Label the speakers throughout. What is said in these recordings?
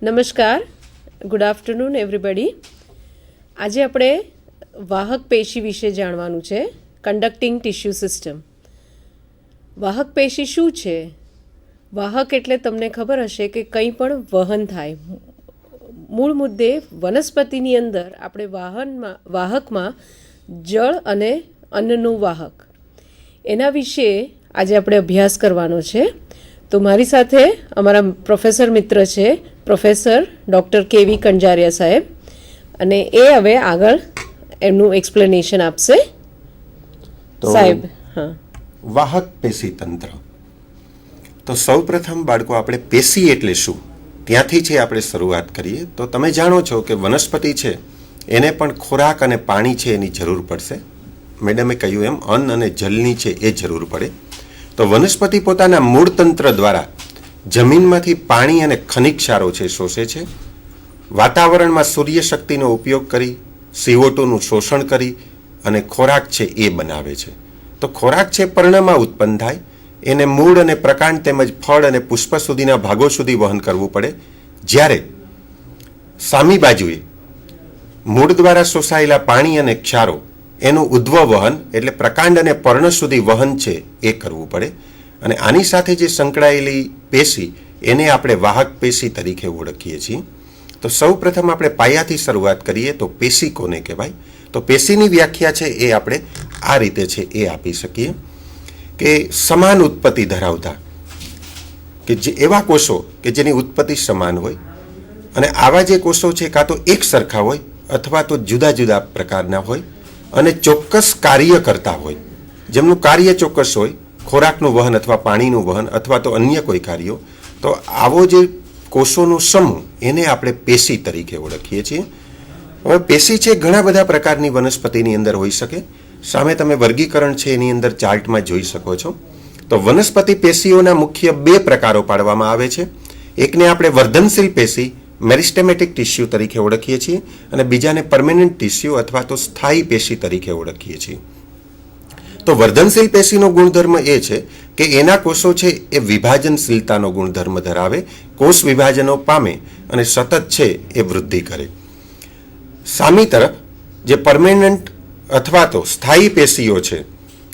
Speaker 1: નમસ્કાર, good afternoon everybody. આજે આપણે વાહક પેશી વિશે જાણવાનું છે. Conducting tissue system. વાહક પેશી શું છે? વાહક એટલે તમને ખબર હશે કે કંઈ પણ વહન થાય. મૂળ મુદ્દે વનસ્પતિની અંદર આપણે વાહકમાં જળ અને અન્નનું વાહક, એના વિશે આજે આપણે અભ્યાસ કરવાનો છે. તો મારી સાથે અમારા પ્રોફેસર મિત્ર છે, પ્રોફેસર ડૉક્ટર કેવી કંજારિયા સાહેબ, અને એ હવે આગળ એમનું એક્સપ્લેનેશન આપશે. સાહેબ. હા,
Speaker 2: વાહક પેશી તંત્ર. તો સૌપ્રથમ બાળકો આપણે પેશી એટલે શું ત્યાંથી છે આપણે શરૂઆત કરીએ. તો તમે જાણો છો કે વનસ્પતિ છે એને પણ ખોરાક અને પાણી છે એની જરૂર પડશે. મેડમે કહ્યું એમ અન્ન અને જલની છે એ જરૂર પડે. તો વનસ્પતિ પોતાના મૂળ તંત્ર દ્વારા જમીનમાંથી પાણી અને ખનિજ ક્ષારો છે શોષે છે. વાતાવરણમાં સૂર્યશક્તિનો ઉપયોગ કરી CO2નું શોષણ કરી અને ખોરાક છે એ બનાવે છે. તો ખોરાક છે પર્ણમાં ઉત્પન્ન થાય, એને મૂળ અને પ્રકાંડ તેમજ ફળ અને પુષ્પ સુધીના ભાગો સુધી વહન કરવું પડે. જ્યારે સામી બાજુએ મૂળ દ્વારા શોષાયેલા પાણી અને ક્ષારો એનું ઉધ્વ વહન એટલે પ્રકાંડ અને પર્ણ સુધી વહન છે એ કરવું પડે. અને આની સાથે જે સંકળાયેલી પેશી એને આપણે વાહક પેશી તરીકે ઓળખીએ છીએ. તો સૌ પ્રથમ આપણે પાયાથી શરૂઆત કરીએ તો પેશી કોને કહેવાય? તો પેશીની વ્યાખ્યા છે એ આપણે આ રીતે છે એ આપી શકીએ કે સમાન ઉત્પત્તિ ધરાવતા કે જે એવા કોષો કે જેની ઉત્પત્તિ સમાન હોય, અને આવા જે કોષો છે કાં તો એક સરખા હોય અથવા તો જુદા જુદા પ્રકારના હોય અને ચોક્કસ કાર્ય કરતા હોય. જેમનું કાર્ય ચોક્કસ હોય, ખોરાકનું વહન અથવા પાણીનું વહન અથવા તો અન્ય કોઈ કાર્યો. તો આવો જે કોષોનો સમૂહ એને આપણે પેશી તરીકે ઓળખીએ છીએ. હવે પેશી છે ઘણા બધા પ્રકારની વનસ્પતિની અંદર હોઈ શકે. સામે તમે વર્ગીકરણ છે એની અંદર ચાર્ટમાં જોઈ શકો છો. તો વનસ્પતિ પેશીઓના મુખ્ય બે પ્રકારો પાડવામાં આવે છે. એકને આપણે વર્ધનશીલ પેશી મેરિસ્ટેમેટિક ટિશ્યુ તરીકે ઓળખીએ છીએ અને બીજાને પરમેનન્ટ ટિશ્યુ અથવા તો સ્થાયી પેશી તરીકે ઓળખીએ છીએ. તો વર્ધનશીલ પેશીનો ગુણધર્મ એ છે કે એના કોષો છે એ વિભાજનશીલતાનો ગુણધર્મ ધરાવે, કોષ વિભાજનો પામે અને સતત છે એ વૃદ્ધિ કરે. સામી તરફ જે પરમેનન્ટ અથવા તો સ્થાયી પેશીઓ છે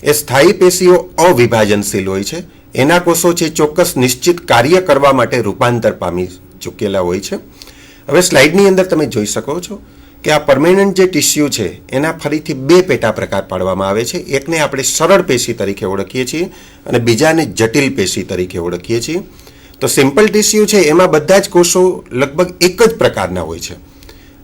Speaker 2: એ સ્થાયી પેશીઓ અવિભાજનશીલ હોય છે. એના કોષો છે ચોક્કસ નિશ્ચિત કાર્ય કરવા માટે રૂપાંતર પામી ચૂકેલા હોય છે. હવે સ્લાઇડની અંદર તમે જોઈ શકો છો કે આ પરમેનન્ટ જે ટિશ્યુ છે એના ફરીથી બે પેટા પ્રકાર પાડવામાં આવે છે. એકને આપણે સરળ પેશી તરીકે ઓળખીએ છીએ અને બીજાને જટિલ પેશી તરીકે ઓળખીએ છીએ. તો સિમ્પલ ટિશ્યુ છે એમાં બધા જ કોષો લગભગ એક જ પ્રકારના હોય છે,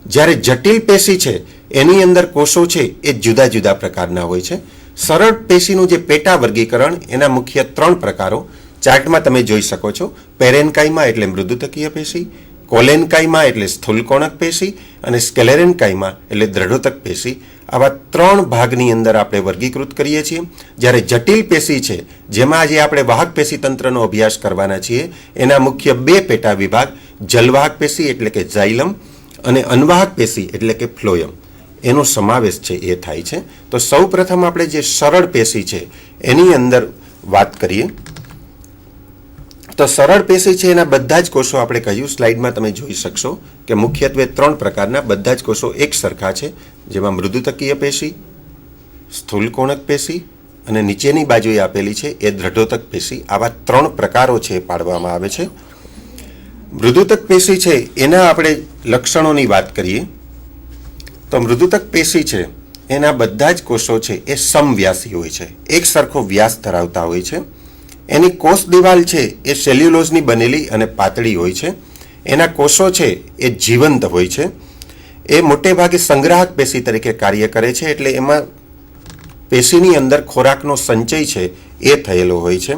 Speaker 2: જ્યારે જટિલ પેશી છે એની અંદર કોષો છે એ જુદા જુદા પ્રકારના હોય છે. સરળ પેશીનું જે પેટા વર્ગીકરણ એના મુખ્ય 3 પ્રકારો ચાર્ટમાં તમે જોઈ શકો છો. પેરેન્કાઇમા એટલે મૃદુતકીય પેશી, કોલેન્કાઇમા એટલે સ્થૂલકોણક પેશી અને સ્કેલેરેન્કાઇમા એટલે દ્રઢોતક પેશી. આવા 3 ભાગની અંદર આપણે વર્ગીકૃત કરીએ છીએ. જ્યારે જટિલ પેશી છે જેમાં આજે આપણે વાહક પેશી તંત્રનો અભ્યાસ કરવાના છીએ એના મુખ્ય 2 પેટા વિભાગ જલવાહક પેશી એટલે કે ઝાઇલમ અને અનવાહક પેશી એટલે કે ફ્લોયમ એનો સમાવેશ છે એ થાય છે. તો સૌ પ્રથમ આપણે જે સરળ પેશી છે એની અંદર વાત કરીએ. તો સરળ પેશી છે એના બધા જ કોષો આપણે કહ્યું, સ્લાઇડમાં તમે જોઈ શકશો કે મુખ્યત્વે 3 પ્રકારના બધા જ કોષો એક સરખા છે, જેમાં મૃદુતકીય પેશી, સ્થૂલકોણક પેશી અને નીચેની બાજુએ આપેલી છે એ દ્રઢોતક પેશી. આવા 3 પ્રકારો છે પાડવામાં આવે છે. મૃદુતક પેશી છે એના આપણે લક્ષણોની વાત કરીએ તો મૃદુતક પેશી છે એના બધા જ કોષો છે એ સમવ્યાસી હોય છે, એક સરખો વ્યાસ ધરાવતા હોય છે. એની કોષ દિવાલ છે એ સેલ્યુલોઝની બનેલી અને પાતળી હોય છે. એના કોષો છે એ જીવંત હોય છે. એ મોટે ભાગે સંગ્રાહક પેશી તરીકે કાર્ય કરે છે, એટલે એમાં પેશીની અંદર ખોરાકનો સંચય છે એ થયેલો હોય છે.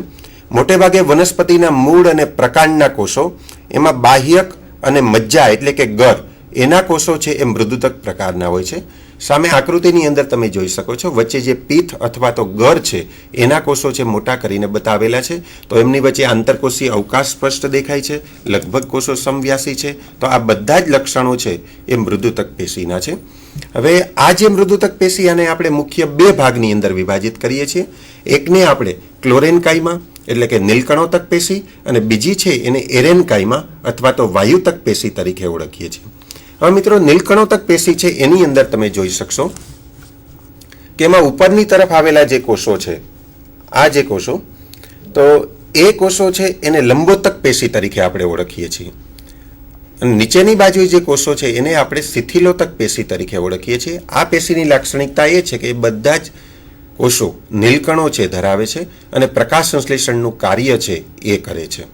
Speaker 2: મોટે ભાગે વનસ્પતિના મૂળ અને પ્રકાંડના કોષો એમાં બાહ્યક અને મજ્જા એટલે કે ગર એના કોષો છે એ મૃદુતક પ્રકારના હોય છે. સામે આકૃતિની અંદર તમે જોઈ શકો છો વચ્ચે જે પીથ અથવા તો ગર છે એના કોષો છે મોટા કરીને બતાવેલા છે. તો એમની વચ્ચે આંતરકોષીય અવકાશ સ્પષ્ટ દેખાય છે, લગભગ કોષો સમવ્યાસી છે. તો આ બધા જ લક્ષણો છે એ મૃદુતક પેશીના છે. હવે આ જે મૃદુતક પેશી આને આપણે મુખ્ય 2 ભાગની અંદર વિભાજિત કરીએ છીએ. એકને આપણે ક્લોરેન્કાઇમા એટલે કે નીલકણોતક પેશી, અને બીજી છે એને એરેનકાઇમા અથવા તો વાયુતક પેશી તરીકે ઓળખીએ છીએ. હવે મિત્રો, નીલકણોતક પેશી છે એની અંદર તમે જોઈ શકશો કે એમાં ઉપરની તરફ આવેલા જે કોષો છે, આ જે કોષો, તો એ કોષો છે એને લંબોતક પેશી તરીકે આપણે ઓળખીએ છીએ, અને નીચેની બાજુએ જે કોષો છે એને આપણે શિથિલોતક પેશી તરીકે ઓળખીએ છીએ. આ પેશીની લાક્ષણિકતા એ છે કે બધા જ કોષો નીલકણો છે ધરાવે છે અને પ્રકાશ સંશ્લેષણનું કાર્ય છે એ કરે છે.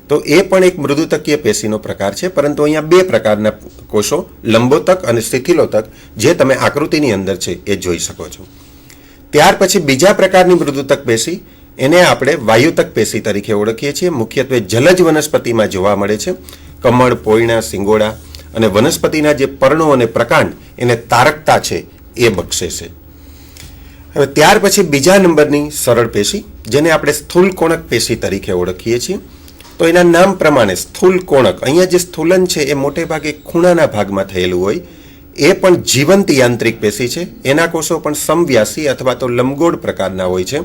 Speaker 2: તો એ પણ એક મૃદુતકીય પેશીનો પ્રકાર છે, પરંતુ અહીંયા બે પ્રકારના કોષો, લંબોતક અને શિથિલોતક, જે તમે આકૃતિની અંદર છે એ જોઈ શકો છો. ત્યાર પછી બીજા પ્રકારની મૃદુતક પેશી, એને આપણે વાયુતક પેશી તરીકે ઓળખીએ છીએ. મુખ્યત્વે જલજ વનસ્પતિમાં જોવા મળે છે. કમળ, પોયણા, સિંગોડા અને વનસ્પતિના જે પર્ણો અને પ્રકાંડ એને તારકતા છે એ બક્ષે છે. હવે ત્યાર પછી બીજા નંબરની સરળ પેશી, જેને આપણે સ્થૂલ કોણક પેશી તરીકે ઓળખીએ છીએ. તો એના નામ પ્રમાણે સ્થૂલ કોણક, અહીંયા જે સ્થૂલન છે એ મોટે ભાગે ખૂણાના ભાગમાં થયેલું હોય, એ પણ જીવંત યાંત્રિક પેશી છે. એના કોષો પણ સમવ્યાસી અથવા તો લંબગોળ પ્રકારના હોય છે.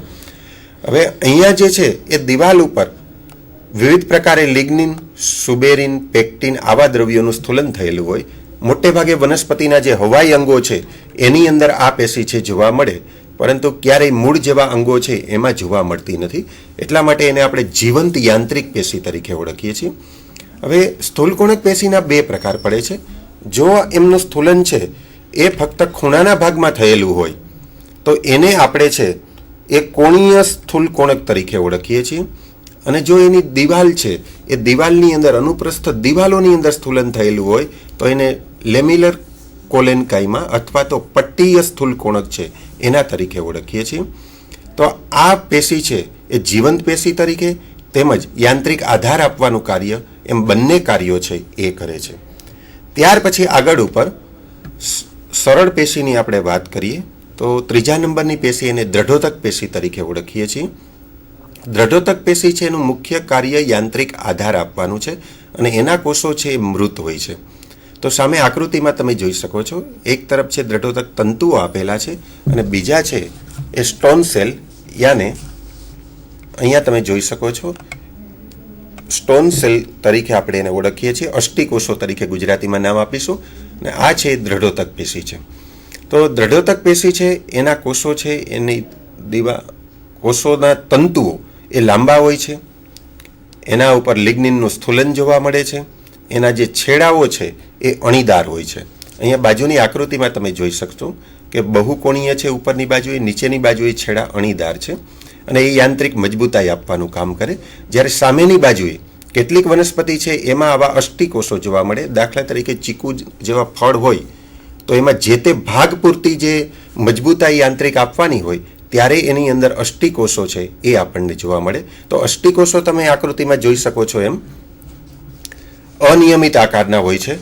Speaker 2: હવે અહીંયા જે છે એ દિવાલ ઉપર વિવિધ પ્રકારે લિગ્નિન, સુબેરિન, પેક્ટિન આવા દ્રવ્યોનું સ્થૂલન થયેલું હોય. મોટે ભાગે વનસ્પતિના જે હવાઈ અંગો છે એની અંદર આ પેશી છે જોવા મળે, પરંતુ ક્યારેય મૂળ જેવા અંગો છે એમાં જોવા મળતી નથી. એટલા માટે એને આપણે જીવંત યાંત્રિક પેશી તરીકે ઓળખીએ છીએ. હવે સ્થૂલકોણક પેશીના બે પ્રકાર પડે છે. જો એમનું સ્થૂલન છે એ ફક્ત ખૂણાના ભાગમાં થયેલું હોય તો એને આપણે છે એ કોણીય સ્થૂલકોણક તરીકે ઓળખીએ છીએ. અને જો એની દિવાલ છે એ દિવાલની અંદર અનુપ્રસ્થ દિવાલોની અંદર સ્થૂલન થયેલું હોય તો એને લેમિલર કોલેનકાઇમા અથવા તો પટ્ટીય સ્થૂલકોણક છે એના તરીકે ઓળખીએ છીએ. તો આ પેશી છે એ જીવંત પેશી તરીકે તેમજ યાંત્રિક આધાર આપવાનું કાર્ય, એમ બંને કાર્યો છે એ કરે છે. ત્યાર પછી આગળ ઉપર સરળ પેશીની આપણે વાત કરીએ તો ત્રીજા નંબરની પેશી એને દ્રઢોતક પેશી તરીકે ઓળખીએ છીએ. દ્રઢોતક પેશી છે એનું મુખ્ય કાર્ય યાંત્રિક આધાર આપવાનું છે અને એના કોષો છે એ મૃત હોય છે. તો સામે આકૃતિમાં તમે જોઈ શકો છો, એક તરફ છે દ્રઢોતક તંતુઓ આપેલા છે અને બીજા છે એ સ્ટોન સેલ, યાને અહીંયા તમે જોઈ શકો છો સ્ટોન સેલ તરીકે આપણે એને ઓળખીએ છીએ. અષ્ટિકોષો તરીકે ગુજરાતીમાં નામ આપીશું. અને આ છે દ્રઢોતક પેશી છે. તો દ્રઢોતક પેશી છે એના કોષો છે એની કોષોના તંતુઓ એ લાંબા હોય છે. એના ઉપર લિગ્નિનનું સ્થૂલન જોવા મળે છે. એના જે છેડાઓ છે એ અણીદાર હોય છે. અહીંયા બાજુની આકૃતિમાં તમે જોઈ શકશો કે બહુકોણીય છે ઉપરની બાજુએ, નીચેની બાજુએ છેડા અણીદાર છે અને એ યાંત્રિક મજબૂતાઈ આપવાનું કામ કરે. જ્યારે સામેની બાજુએ કેટલીક વનસ્પતિ છે એમાં આવા અષ્ટિકોષો જોવા મળે. દાખલા તરીકે ચીકુ જેવા ફળ હોય તો એમાં જે તે ભાગ પૂરતી જે મજબૂતાઈ યાંત્રિક આપવાની હોય ત્યારે એની અંદર અષ્ટિકોષો છે એ આપણને જોવા મળે. તો અષ્ટિકોષો તમે આકૃતિમાં જોઈ શકો છો એમ અનિયમિત આકારના હોય છે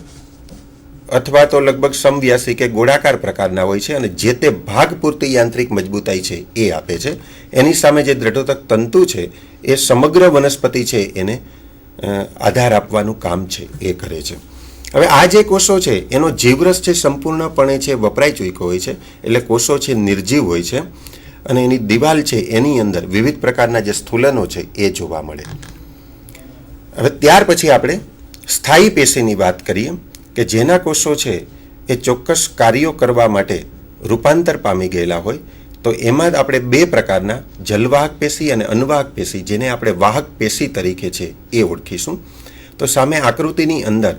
Speaker 2: અથવા તો લગભગ સમવ્યાસી કે ગોળાકાર પ્રકારના હોય છે અને જે તે ભાગ પૂરતી યાંત્રિક મજબૂતાઈ છે એ આપે છે. એની સામે જે દ્રઢોતક તંતુ છે એ સમગ્ર વનસ્પતિ છે એને આધાર આપવાનું કામ છે એ કરે છે. હવે આ જે કોષો છે એનો જીવરસ છે સંપૂર્ણપણે છે વપરાઈ ચૂક્યો હોય છે, એટલે કોષો છે નિર્જીવ હોય છે અને એની દિવાલ છે એની અંદર વિવિધ પ્રકારના જે સ્થૂલનો છે એ જોવા મળે. હવે ત્યાર પછી આપણે સ્થાયી પેશીની વાત કરીએ કે જેના કોષો છે એ ચોક્કસ કાર્યો કરવા માટે રૂપાંતર પામી ગયેલા હોય. તો એમાં આપણે બે પ્રકારના જલવાહક પેશી અને અનવાહક પેશી, જેને આપણે વાહક પેશી તરીકે છે એ ઓળખીશું. તો સામે આકૃતિની અંદર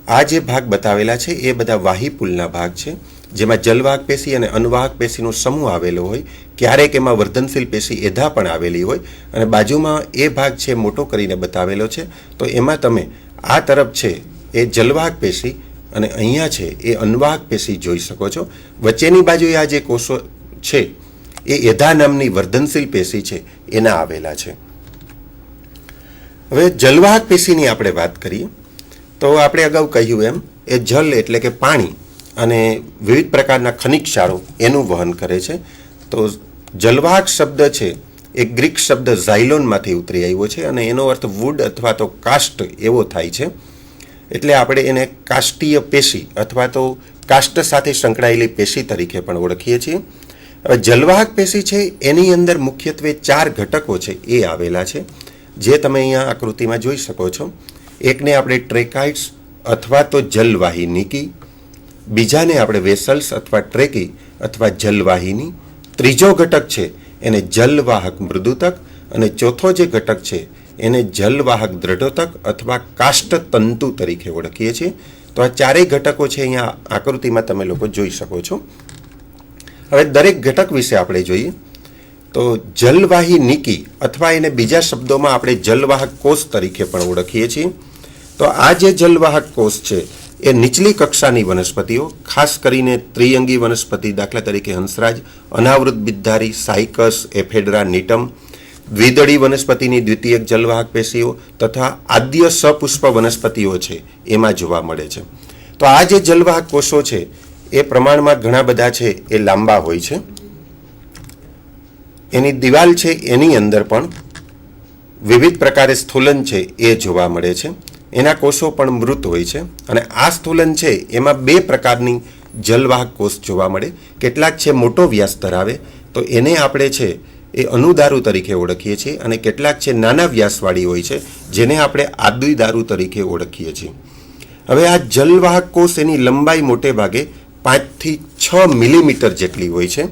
Speaker 2: આ જે ભાગ બતાવેલા છે એ બધા વાહીપુલના ભાગ છે, જેમાં જલવાહક પેશી અને અનવાહક પેશીનો સમૂહ આવેલો હોય. ક્યારેક એમાં વર્ધનશીલ પેશી એધા પણ આવેલી હોય અને બાજુમાં એ ભાગ છે મોટો કરીને બતાવેલો છે. તો એમાં તમે આ તરફ છે એ જલવાહક પેશી અને અહીંયા છે એ અનવાહક પેશી જોઈ શકો છો. વચ્ચેની બાજુએ આ જે કોષો છે એ એધા નામની વર્ધનશીલ પેશી છે એના આવેલા છે. હવે જલવાહક પેશીની આપણે વાત કરીએ તો આપણે અગાઉ કહ્યું એમ એ જલ એટલે કે પાણી અને વિવિધ પ્રકારના ખનિજ ક્ષારો એનું વહન કરે છે. તો જલવાહક શબ્દ છે એ ગ્રીક શબ્દ ઝાયલોનમાંથી ઉતરી આવ્યો છે અને એનો અર્થ વુડ અથવા તો કાસ્ટ એવો થાય છે. એટલે આપણે એને કાષ્ટીય પેશી અથવા તો કાષ્ટ સાથે સંકળાયેલી પેશી તરીકે પણ ઓળખીએ છીએ. હવે જલવાહક પેશી છે એની અંદર મુખ્યત્વે 4 ઘટકો છે એ આવેલા છે, જે તમે અહીંયા આકૃતિમાં જોઈ શકો છો. એકને આપણે ટ્રેકાઇટ્સ અથવા તો જલવાહિનીકી, બીજાને આપણે વેસલ્સ અથવા ટ્રેકી અથવા જલવાહિની, ત્રીજો ઘટક છે એને જલવાહક મૃદુતક, અને ચોથો જે ઘટક છે એને જલવાહક દ્રઢોતક અથવા કાષ્ઠતંતુ તરીકે ઓળખીએ છીએ. તો આ ચારેય ઘટકો છે અહીંયા આકૃતિમાં તમે લોકો જોઈ શકો છો. હવે દરેક ઘટક વિશે આપણે જોઈએ તો જલવાહિનીકી અથવા એને બીજા શબ્દોમાં આપણે જલવાહક કોષ તરીકે પણ ઓળખીએ છીએ. તો આ જે જલવાહક કોષ છે એ નીચલી કક્ષાની વનસ્પતિઓ, ખાસ કરીને ત્રિઅંગી વનસ્પતિ, દાખલા તરીકે હંસરાજ, અનાવૃત બિદ્ધારી, સાયકસ, એફેડરા નિટમ, દ્વિદળી વનસ્પતિની દ્વિતીયક જલવાહક પેશીઓ તથા આદ્ય સપુષ્પ વનસ્પતિઓ છે એમાં જોવા મળે છે. તો આ જે જલવાહક કોષો છે એ પ્રમાણમાં ઘણા બધા છે, એ લાંબા હોય છે. એની દિવાલ છે એની અંદર પણ વિવિધ પ્રકારે સ્થૂલન છે એ જોવા મળે છે. એના કોષો પણ મૃત હોય છે, અને આ સ્થૂલન છે એમાં 2 પ્રકારની જલવાહક કોષ જોવા મળે. કેટલાક છે મોટો વ્યાસ ધરાવે, તો એને આપણે છે એ અનુદારુ તરીકે ઓળખીએ છીએ, અને કેટલાક છે નાના વ્યાસવાળી હોય છે, જેને આપણે આદિદારુ તરીકે ઓળખીએ છીએ. હવે આ જલવાહક કોષ એની લંબાઈ મોટે ભાગે 5 થી 6 મિલીમીટર જેટલી હોય છે.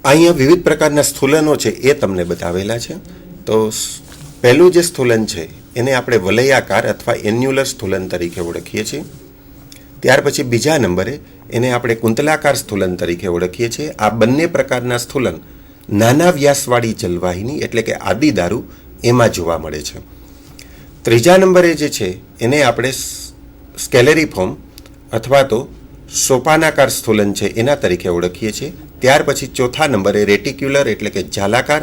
Speaker 2: અહીંયા વિવિધ પ્રકારના સ્થૂલનો છે એ તમને બતાવેલા છે. તો પહેલું જે સ્થૂલન છે એને આપણે વલયાકાર અથવા એન્યુલર સ્થૂલન તરીકે ઓળખીએ છીએ. ત્યાર પછી બીજા નંબરે એને આપણે કુંતલાકાર સ્થૂલન તરીકે ઓળખીએ છીએ. આ બંને પ્રકારના સ્થૂલન નાના વ્યાસવાળી જલવાહિની એટલે કે આદિદારુ એમાં જોવા મળે છે. ત્રીજા નંબરે જે છે એને આપણે સ્કેલેરીફોર્મ અથવા તો સોપાનાકાર સ્થૂલન છે એના તરીકે ઓળખીએ છીએ. ત્યાર પછી ચોથા નંબરે રેટિક્યુલર એટલે કે જાલાકાર,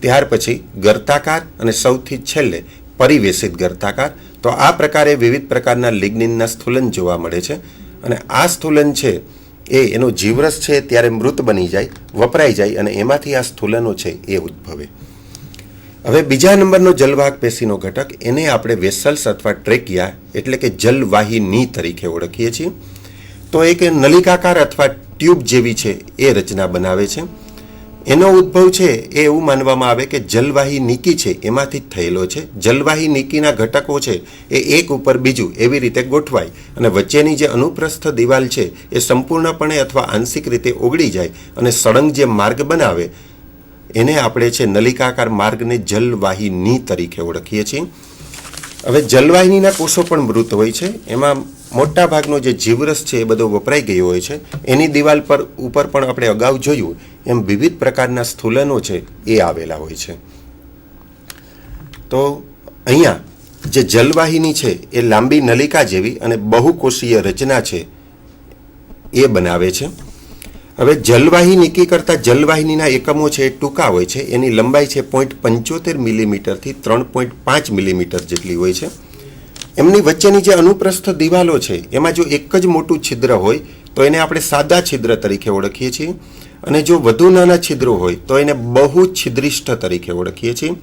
Speaker 2: ત્યાર પછી ગર્તાકાર, અને સૌથી છેલ્લે પરિવેશિત ગર્તાકાર. તો આ પ્રકારે વિવિધ પ્રકારના લિગ્નિનના સ્થૂલન જોવા મળે છે, અને આ સ્થૂલન છે એનો જીવરસ છે ત્યારે મૃત બની જાય, વપરાઈ જાય, અને એમાંથી આ સ્થૂલનો છે એ ઉદ્ભવે. હવે બીજા નંબરનો જલવાહક પેશીનો ઘટક એને આપણે વેસલ્સ અથવા ટ્રેકિયા એટલે કે જલવાહિની તરીકે ઓળખીએ છીએ. તો એક નલિકાકાર અથવા ટ્યુબ જેવી છે એ રચના બનાવે છે. એનો ઉદ્ભવ છે એ એવું માનવામાં આવે કે જલવાહિનીકી છે એમાંથી જ થયેલો છે. જલવાહિનીકીના ઘટકો છે એ એક ઉપર બીજું એવી રીતે ગોઠવાય, અને વચ્ચેની જે અનુપ્રસ્થ દિવાલ છે એ સંપૂર્ણપણે અથવા આંશિક રીતે ઓગળી જાય અને સળંગ જે માર્ગ બનાવે એને આપણે છે નલિકાકાર માર્ગને જલવાહિની તરીકે ઓળખીએ છીએ. હવે જલવાહિનીના કોષો પણ મૃત હોય છે. એમાં મોટા ભાગનો જે જીવરસ છે એ બધો વપરાઈ ગયો હોય છે. એની દિવાલ પર ઉપર પણ આપણે અગાઉ જોયું એમ વિવિધ પ્રકારના સ્થૂલનો છે એ આવેલા હોય છે. તો અહીંયા જે જલવાહિની છે એ લાંબી નલિકા જેવી અને બહુકોષીય રચના છે એ બનાવે છે. હવે જલવાહિનીકી કરતાં જલવાહિનીના એકમો છે એ ટૂંકા હોય છે. એની લંબાઈ છે 0.75 મિલીમીટરથી 3.5 મિલીમીટર જેટલી હોય છે. એમની વચ્ચેની જે અનુપ્રસ્થ દિવાલો છે એમાં જો એક જ મોટું છિદ્ર હોય તો એને આપણે સાદા છિદ્ર તરીકે ઓળખીએ છીએ, અને જો વધુ નાના છિદ્રો હોય તો એને બહુ છિદ્રિષ્ઠ તરીકે ઓળખીએ છીએ.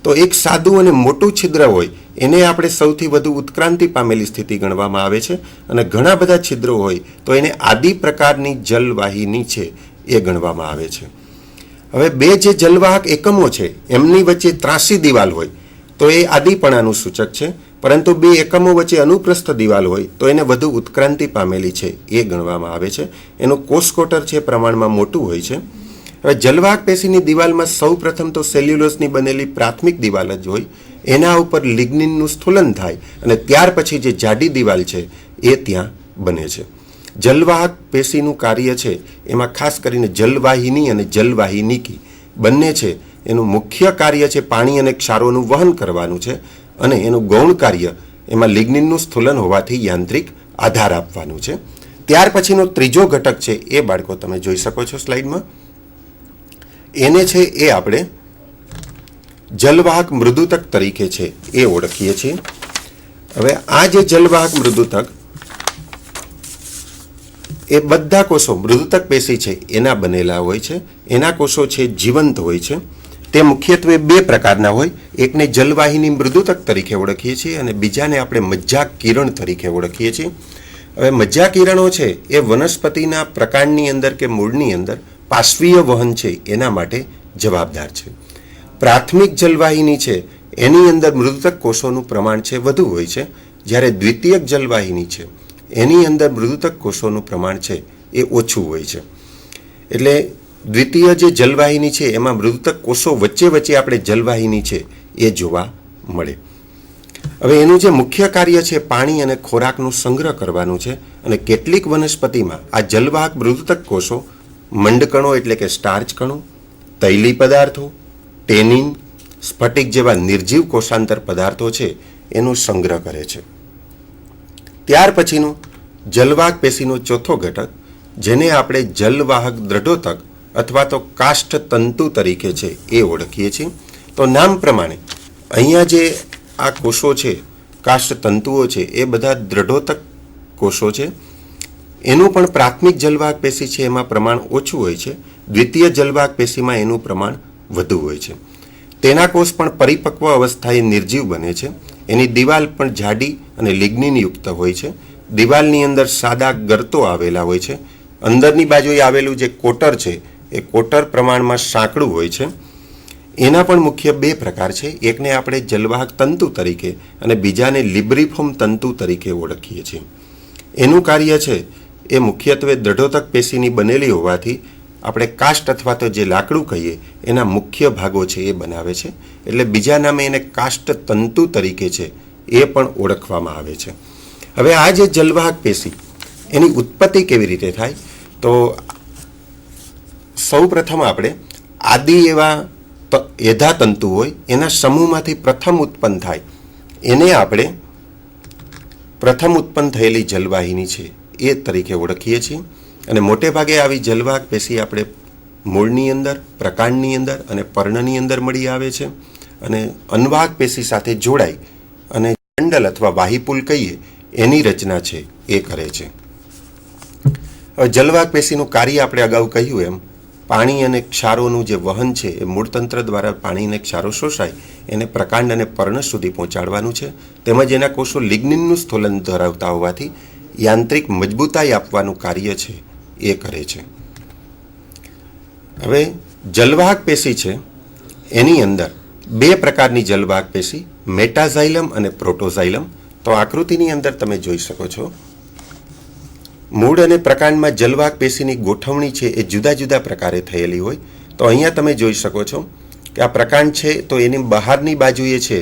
Speaker 2: તો એક સાદું અને મોટું છિદ્ર હોય એને આપણે સૌથી વધુ ઉત્ક્રાંતિ પામેલી સ્થિતિ ગણવામાં આવે છે, અને ઘણા બધા છિદ્રો હોય તો એને આદિ પ્રકારની જલવાહિની છે એ ગણવામાં આવે છે. હવે 2 જે જલવાહક એકમો છે એમની વચ્ચે ત્રાંસી દિવાલ હોય તો એ આદિપણાનું સૂચક છે, પરંતુ 2 એકમો વચ્ચે અનુપ્રસ્થ દિવાલ હોય તો એને વધુ ઉત્ક્રાંતિ પામેલી છે એ ગણવામાં આવે છે. એનું કોષકોટર છે પ્રમાણમાં મોટું હોય છે. હવે જલવાહક પેશીની દિવાલમાં સૌ પ્રથમ તો સેલ્યુલોસની બનેલી પ્રાથમિક દિવાલ જ હોય, એના ઉપર લિગ્નિનનું સ્થૂલન થાય, અને ત્યાર પછી જે જાડી દિવાલ છે એ ત્યાં બને છે. જલવાહક પેશીનું કાર્ય છે એમાં ખાસ કરીને જલવાહિની અને જલવાહિનીકી બંને છે એનું મુખ્ય કાર્ય છે પાણી અને ક્ષારોનું વહન કરવાનું છે, અને એનું ગૌણ કાર્ય એમાં લિગ્નિનનું સ્થૂલન હોવાથી યાંત્રિક આધાર આપવાનું છે. ત્યાર પછીનો ત્રીજો ઘટક છે એ બાળકો તમે જોઈ શકો છો સ્લાઇડમાં. એને છે એ આપણે જલવાહક મૃદુતક તરીકે છે એ ઓળખીએ છીએ. હવે આ જે જલવાહક મૃદુતક એ બધા કોષો મૃદુતક પેશી છે એના બનેલા હોય છે. એના કોષો છે જીવંત હોય છે. તે મુખ્યત્વે 2 પ્રકારના હોય. એકને જલવાહિની મૃદુતક તરીકે ઓળખીએ છીએ અને બીજાને આપણે મજ્જા કિરણ તરીકે ઓળખીએ છીએ. હવે મજ્જા કિરણો છે એ વનસ્પતિના પ્રકાંડની અંદર કે મૂળની અંદર પાર્શ્વીય વહન છે એના માટે જવાબદાર છે. પ્રાથમિક જલવાહિની છે એની અંદર મૃદુતક કોષોનું પ્રમાણ છે વધુ હોય છે, જ્યારે દ્વિતીયક જલવાહિની છે એની અંદર મૃદુતક કોષોનું પ્રમાણ છે એ ઓછું હોય છે. એટલે દ્વિતીય જે જલવાહિની છે એમાં મૃદુતક કોષો વચ્ચે વચ્ચે આપણે જલવાહિની છે એ જોવા મળે. હવે એનું જે મુખ્ય કાર્ય છે પાણી અને ખોરાકનું સંગ્રહ કરવાનું છે, અને કેટલીક વનસ્પતિમાં આ જલવાહક મૃદુતક કોષો મંડકણો એટલે કે સ્ટાર્ચ કણો, તૈલી પદાર્થો, ટેનિન, સ્ફટિક જેવા નિર્જીવ કોષાંતર પદાર્થો છે એનો સંગ્રહ કરે છે. ત્યાર પછીનું જલવાહક પેશીનો ચોથો ઘટક, જેને આપણે જલવાહક દ્રઢોતક અથવા તો કાષ્ઠ તંતુ તરીકે છે એ ઓળખીએ છીએ. તો નામ પ્રમાણે અહીંયા જે આ કોષો છે, કાષ્ઠ તંતુઓ છે, એ બધા દ્રઢોતક કોષો છે. એનું પણ પ્રાથમિક જલવાહક પેશી છે એમાં પ્રમાણ ઓછું હોય છે, દ્વિતીય જલવાહક પેશીમાં એનું પ્રમાણ વધુ હોય છે. તેના કોષ પણ પરિપક્વ અવસ્થાએ નિર્જીવ બને છે. એની દિવાલ પણ જાડી અને લિગ્નિનયુક્ત હોય છે. દિવાલની અંદર સાદા ગર્તો આવેલા હોય છે. અંદરની બાજુએ આવેલું જે કોટર છે એ કોટર પ્રમાણમાં સાંકડું હોય છે. એના પણ મુખ્ય બે પ્રકાર છે. એકને આપણે જલવાહક તંતુ તરીકે અને બીજાને લિબ્રિફોર્મ તંતુ તરીકે ઓળખીએ છીએ. એનું કાર્ય છે એ મુખ્યત્વે દ્રઢોતક પેશીની બનેલી હોવાથી આપણે કાષ્ઠ અથવા તો જે લાકડું કહીએ એના મુખ્ય ભાગો છે એ બનાવે છે. એટલે બીજા નામે એને કાષ્ઠ તંતુ તરીકે છે એ પણ ઓળખવામાં આવે છે. હવે આ જે જલવાહક પેશી એની ઉત્પત્તિ કેવી રીતે થાય, તો સૌ પ્રથમ આપણે આદિ એવા એધા તંતુ હોય એના સમૂહમાંથી પ્રથમ ઉત્પન્ન થાય એને આપણે પ્રથમ ઉત્પન્ન થયેલી જલવાહિની છે એ તરીકે ઓળખીએ છીએ. અને મોટે ભાગે આવી જલવાહક પેશી આપણે મૂળની અંદર, પ્રકાંડની અંદર અને પર્ણની અંદર મળી આવે છે, અને અન્વાહક પેશી સાથે જોડાઈ અને મંડલ અથવા વાહિપુલ કહીએ એની રચના છે એ કરે છે. હવે જલવાહક પેશીનું કાર્ય આપણે અગાઉ કહ્યું એમ પાણી અને ક્ષારોનું જે વહન છે એ મૂળતંત્ર દ્વારા પાણી અને ક્ષારો શોષાય એને પ્રકાંડ અને પર્ણ સુધી પહોંચાડવાનું છે. તેમજ એના કોષો લિગ્નિનનું સ્થોલન ધરાવતા હોવાથી યાંત્રિક મજબૂતાઈ આપવાનું કાર્ય છે એ કરે છે. હવે જલવાહક પેશી છે એની અંદર બે પ્રકારની જલવાહક પેશી, મેટાઝાઇલમ અને પ્રોટોઝાઇલમ. તો આકૃતિની અંદર તમે જોઈ શકો છો મૂળ અને પ્રકાંડમાં જલવાહક પેશીની ગોઠવણી છે એ જુદા જુદા પ્રકારે થયેલી હોય. તો અહીંયા તમે જોઈ શકો છો કે આ પ્રકાંડ છે તો એની બહારની બાજુએ છે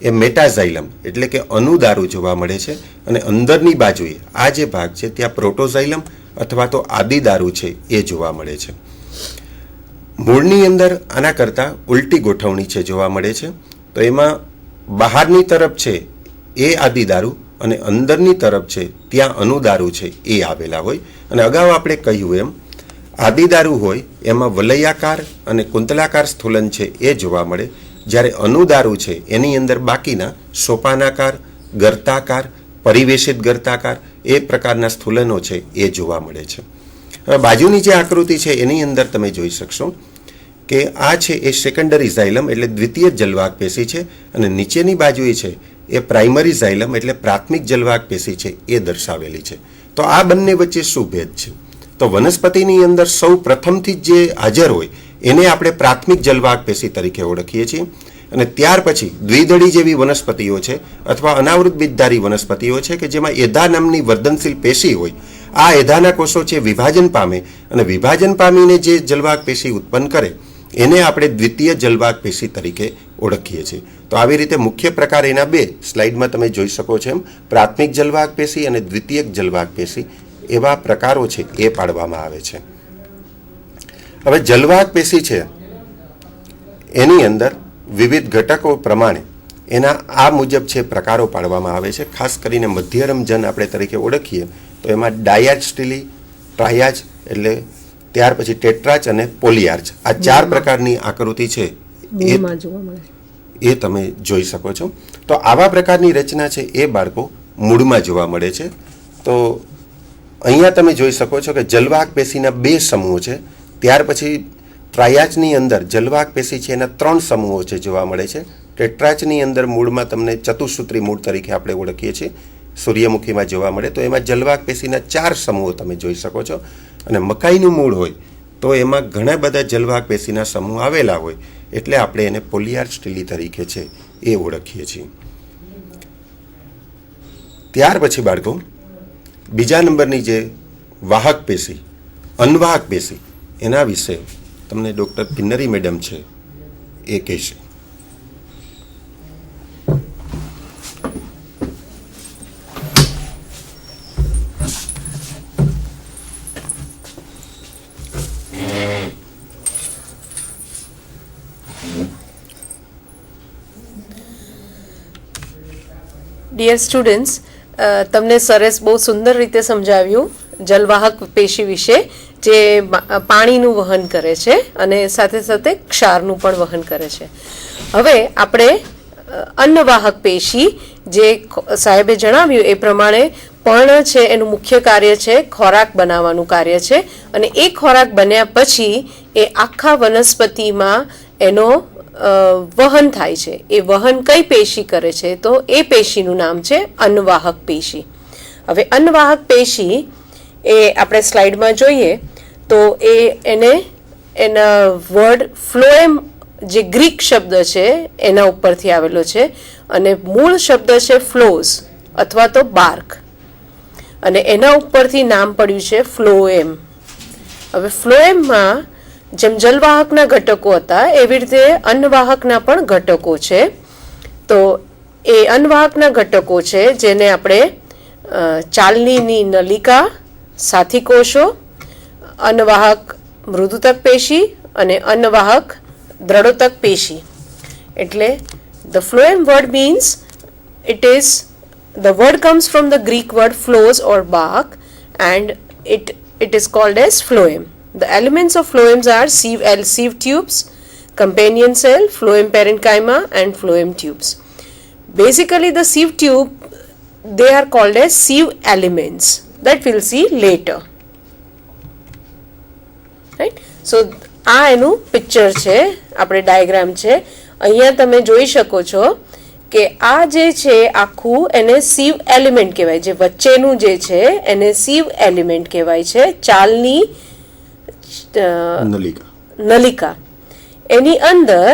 Speaker 2: એ મેટાઝાઇલમ એટલે કે અનુદારું જોવા મળે છે, અને અંદરની બાજુએ આ જે ભાગ છે ત્યાં પ્રોટોઝાઇલમ અથવા તો આદિદારું છે એ જોવા મળે છે. મૂળની અંદર આના કરતાં ઉલટી ગોઠવણી છે જોવા મળે છે. તો એમાં બહારની તરફ છે એ આદિદારું અને અંદરની તરફ છે ત્યાં અનુદારું છે એ આવેલા હોય. અને અગાઉ આપણે કહ્યું એમ આદિદારું હોય એમાં વલયાકાર અને કુંતલાકાર સ્થૂલન છે એ જોવા મળે, જ્યારે અનુદારું છે એની અંદર બાકીના સોપાનાકાર, ગર્તાકાર, પરિવેશિત ગર્તાકાર એ પ્રકારના સ્થૂલનો છે એ જોવા મળે છે. હવે બાજુની જે આકૃતિ છે એની અંદર તમે જોઈ શકશો કે આ છે એ સેકન્ડરી ઝાઇલમ એટલે દ્વિતીય જલવાહક પેશી છે, અને નીચેની બાજુએ છે એ પ્રાઇમરી ઝાઇલમ એટલે પ્રાથમિક જલવાહક પેશી છે એ દર્શાવેલી છે. તો આ બંને વચ્ચે શું ભેદ છે? તો વનસ્પતિની અંદર સૌ પ્રથમથી જે હાજર હોય એને આપણે પ્રાથમિક જલવાહક પેશી તરીકે ઓળખીએ છીએ, અને ત્યાર પછી દ્વિદળી જેવી વનસ્પતિઓ છે અથવા અનાવૃત બીજધારી વનસ્પતિઓ છે કે જેમાં એધા નામની વર્ધનશીલ પેશી હોય. આ એધાના કોષો છે વિભાજન પામે, અને વિભાજન પામીને જે જલવાહક પેશી ઉત્પન્ન કરે એને આપણે દ્વિતીય જલવાહક પેશી તરીકે ઓળખીએ છીએ. તો આવી રીતે મુખ્ય પ્રકાર એના બે સ્લાઇડમાં તમે જોઈ શકો છો એમ પ્રાથમિક જલવાહક પેશી અને દ્વિતીયક જલવાહક પેશી એવા પ્રકારો છે એ પાડવામાં આવે છે. હવે જલવાહક પેશી છે એની અંદર વિવિધ ઘટકો પ્રમાણે એના આ મુજબ છે પ્રકારો પાડવામાં આવે છે. ખાસ કરીને મધ્યરમજન આપણે તરીકે ઓળખીએ તો એમાં ડાયાચ સ્ટીલી, ટ્રાયાચ એટલે ત્યાર પછી ટેટ્રાચ અને પોલિયાર્ચ આ ચાર પ્રકારની આકૃતિ છે એ તમે જોઈ શકો છો. તો આવા પ્રકારની રચના છે એ બાળકો મૂળમાં જોવા મળે છે. તો અહીંયા તમે જોઈ શકો છો કે જલવાહક પેશીના બે સમૂહો છે. ત્યાર પછી ટ્રાયાચની અંદર જલવાહક પેશી છે એના 3 સમૂહો છે જોવા મળે છે. ટેટ્રાચની અંદર મૂળમાં તમને ચતુસૂત્રી મૂળ તરીકે આપણે ઓળખીએ છીએ સૂર્યમુખીમાં જોવા મળે તો એમાં જલવાહક પેશીના 4 સમૂહો તમે જોઈ શકો છો. અને મકાઈનું મૂળ હોય તો એમાં ઘણા બધા જલવાહક પેશીના સમૂહ આવેલા હોય, એટલે આપણે એને પોલિયાર સ્ટીલી તરીકે છે એ ઓળખીએ છીએ. ત્યાર પછી બાળકો બીજા નંબરની જે વાહક પેશી, અનવાહક પેશી, એના વિશે તમને ડૉક્ટર કિન્નરી મેડમ છે એ કહેશે.
Speaker 1: ડિયર સ્ટુડન્ટ્સ, તમને સરેસ બહુ સુંદર રીતે સમજાવ્યું જલવાહક પેશી વિશે, જે પાણીનું વહન કરે છે અને સાથે સાથે ક્ષારનું પણ વહન કરે છે. હવે આપણે અન્નવાહક પેશી, જે સાહેબે જણાવ્યું એ પ્રમાણે પર્ણ છે એનું મુખ્ય કાર્ય છે ખોરાક બનાવવાનું કાર્ય છે, અને એ ખોરાક બન્યા પછી એ આખા વનસ્પતિમાં એનો વહન થાય છે. એ વહન કઈ પેશી કરે છે? તો એ પેશીનું નામ છે અન્નવાહક પેશી. હવે અન્નવાહક પેશી એ આપણે સ્લાઇડમાં જોઈએ તો એના વર્ડ ફ્લોએમ, જે ગ્રીક શબ્દ છે એના ઉપરથી આવેલો છે, અને મૂળ શબ્દ છે ફ્લોઝ અથવા તો બાર્ક, અને એના ઉપરથી નામ પડ્યું છે ફ્લોએમ. હવે ફ્લોએમમાં જેમ જલવાહકના ઘટકો હતા એવી રીતે અન્નવાહકના પણ ઘટકો છે. તો એ અન્નવાહકના ઘટકો છે જેને આપણે ચાલનીની નલિકા, સાથી કોષો, અન્નવાહક મૃદુતક પેશી અને અન્નવાહક દ્રઢોતક પેશી. એટલે the phloem word means the word comes from the Greek word phlos or bark, and it is called as phloem. The elements of phloems are sieve tubes, companion cell, phloem parenchyma and phloem tubes. Basically the sieve tube, they are called as sieve elements, that we'll see later. Right? So આ એનું picture છે, આપણે diagram છે. અહીંયા તમે જોઈ શકો છો કે આ જે છે આખું એને sieve element કહેવાય. જે વચ્ચેનું જે છે એને sieve element કહેવાય છે, ચાલની નલિકા. એની અંદર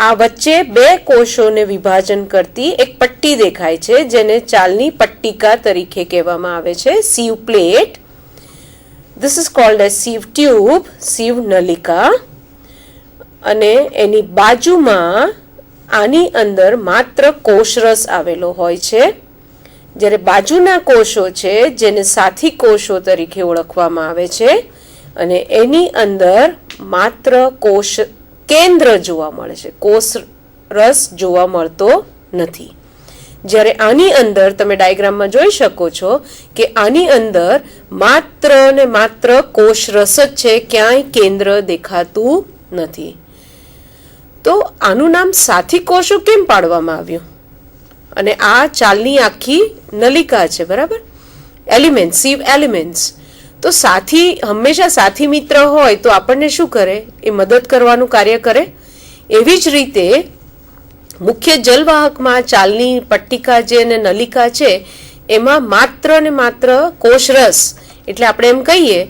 Speaker 1: આ વચ્ચે 2 કોષોને વિભાજન કરતી એક પટ્ટી દેખાય છે, જેને ચાલની પટ્ટિકા તરીકે કહેવામાં આવે છે, sieve plate. This is called as sieve tube, sieve નલિકા. અને એની બાજુમાં આની અંદર માત્ર કોષરસ આવેલો હોય છે, જ્યારે બાજુના કોષો છે જેને સાથી કોષો તરીકે ઓળખવામાં આવે છે, અને એની અંદર માત્ર કોષ કેન્દ્ર જોવા મળે છે, કોષ રસ જોવા મળતો નથી. જ્યારે આની અંદર તમે ડાયાગ્રામમાં જોઈ શકો છો કે આની અંદર માત્ર ને માત્ર કોષ રસ જ છે, ક્યાંય કેન્દ્ર દેખાતું નથી. તો આનું નામ સાથી કોષો કેમ પાડવામાં આવ્યું? અને આ ચાલની આખી નલિકા છે, બરાબર? Element, sieve elements. તો સાથી હંમેશા સાથી મિત્ર હોય તો આપણને શું કરે? એ મદદ કરવાનું કાર્ય કરે. એવી જ રીતે મુખ્ય જલવાહકમાં ચાલની પટ્ટિકા જે અને નલિકા છે એમાં માત્ર ને માત્ર કોષરસ, એટલે આપણે એમ કહીએ